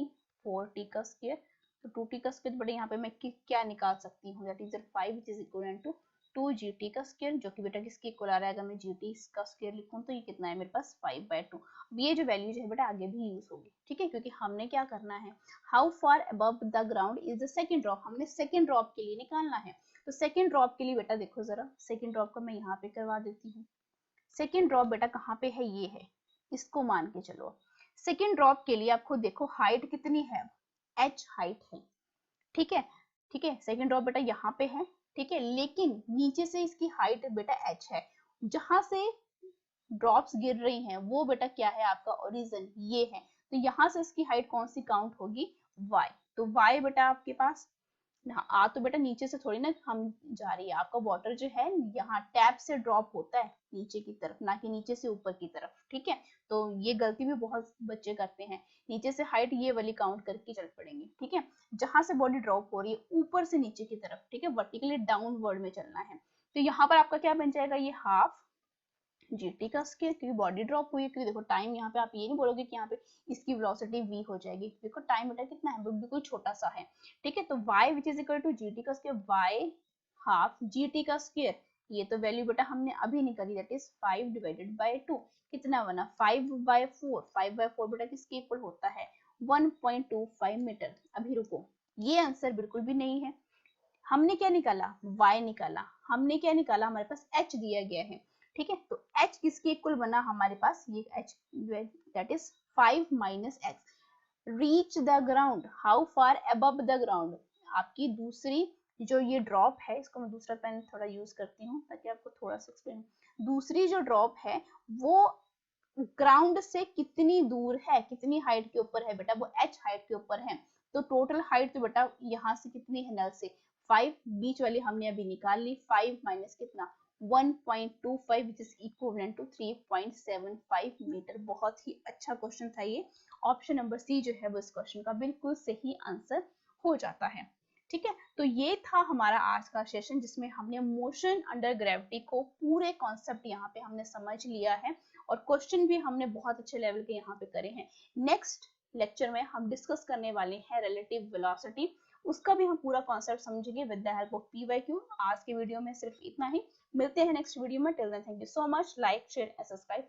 4t का स्क्वायर। तो 2t का स्क्वायर बेटा यहाँ पे मैं क्या निकाल सकती हूँ, that is your 5 which is equivalent to 2gt का स्क्वायर, जो कि बेटा किसके इक्वल आ रहा है, अगर मैं gt का स्क्वायर लिखूं तो ये कितना है मेरे पास 5/2। अब ये जो वैल्यू जो है बेटा आगे भी यूज होगी। ठीक है, क्योंकि हमने क्या करना है, how far above the ground is the second drop, हमने सेकंड ड्रॉप के लिए निकालना है। तो सेकंड ड्रॉप के लिए बेटा देखो जरा, सेकंड ड्रॉप का मैं यहाँ पे करवा देती हूँ। सेकेंड ड्रॉप बेटा कहाँ पे है, ये है, इसको मान के चलो। सेकेंड ड्रॉप के लिए आपको देखो हाइट कितनी है, h हाइट है। ठीक है, ठीक है, सेकेंड ड्रॉप बेटा यहाँ पे है। ठीक है, लेकिन नीचे से इसकी हाइट बेटा h है, जहां से ड्रॉप्स गिर रही हैं वो बेटा क्या है, आपका ओरिजिन ये है। तो यहाँ से इसकी हाइट कौन सी काउंट होगी, y। तो y बेटा आपके पास आ तो बेटा नीचे से थोड़ी ना हम जा रही है, आपका वाटर जो है यहाँ टैप से ड्रॉप होता है नीचे की तरफ, ना कि नीचे से ऊपर की तरफ। ठीक है, तो ये गलती भी बहुत बच्चे करते हैं, नीचे से हाइट ये वाली काउंट करके चल पड़ेंगे। ठीक है, जहां से बॉडी ड्रॉप हो रही है ऊपर से नीचे की तरफ, ठीक है, वर्टिकली डाउनवर्ड में चलना है। तो यहाँ पर आपका क्या बन जाएगा, ये हाफ gt का स्क्वायर, क्योंकि बॉडी ड्रॉप हुई है, क्योंकि देखो टाइम यहाँ पे आप ये नहीं बोलोगे कि यहाँ पे इसकी वेलोसिटी v हो जाएगी, देखो टाइम बेटा कितना है, बिल्कुल छोटा सा है। ठीक है, तो y which is equal to gt का स्क्वायर, y हाफ gt का स्क्वायर, ये तो वैल्यू बेटा हमने अभी निकाली, दैट इज 5 डिवाइडेड बाय 2, कितना बना 5/4, 5/4 बेटा किसके इक्वल होता है, 1.25 मीटर। अभी रुको, ये आंसर बिल्कुल भी नहीं है, हमने क्या निकाला, y निकाला, हमने क्या निकाला, हमारे पास h दिया गया है। ठीक है, तो h किसके इक्वल बना हमारे पास, ये h that is 5 minus x। Reach the ground, how far above the ground, आपकी दूसरी जो ये ड्रॉप है, इसको मैं दूसरा पेन थोड़ा यूज करती हूँ ताकि आपको थोड़ा सा एक्सप्लेन। दूसरी जो ड्रॉप है वो ग्राउंड से कितनी दूर है, कितनी हाइट के ऊपर है बेटा, वो h हाइट के ऊपर है। तो टोटल हाइट तो बेटा यहाँ से कितनी है, नल से 5, बीच वाली हमने अभी निकाल ली, 5 माइनस कितना 1.25 which is equivalent to 3.75 metre. बहुत ही अच्छा क्वेश्चन था ये, ऑप्शन नंबर सी जो है वो इस क्वेश्चन का बिल्कुल सही आंसर हो जाता है। ठीक है, तो ये था हमारा आज का सेशन, जिसमें हमने मोशन अंडर ग्रेविटी को पूरे कॉन्सेप्ट यहाँ पे हमने समझ लिया है, और क्वेश्चन भी हमने बहुत अच्छे लेवल के यहाँ पे करे हैं। नेक्स्ट लेक्चर में हम डिस्कस करने वाले हैं रिलेटिव वेलोसिटी, उसका भी हम पूरा कॉन्सेप्ट समझेंगे with the help of PYQ। आज के वीडियो में सिर्फ इतना ही, मिलते हैं नेक्स्ट वीडियो में, till then thank you so much, like share and subscribe.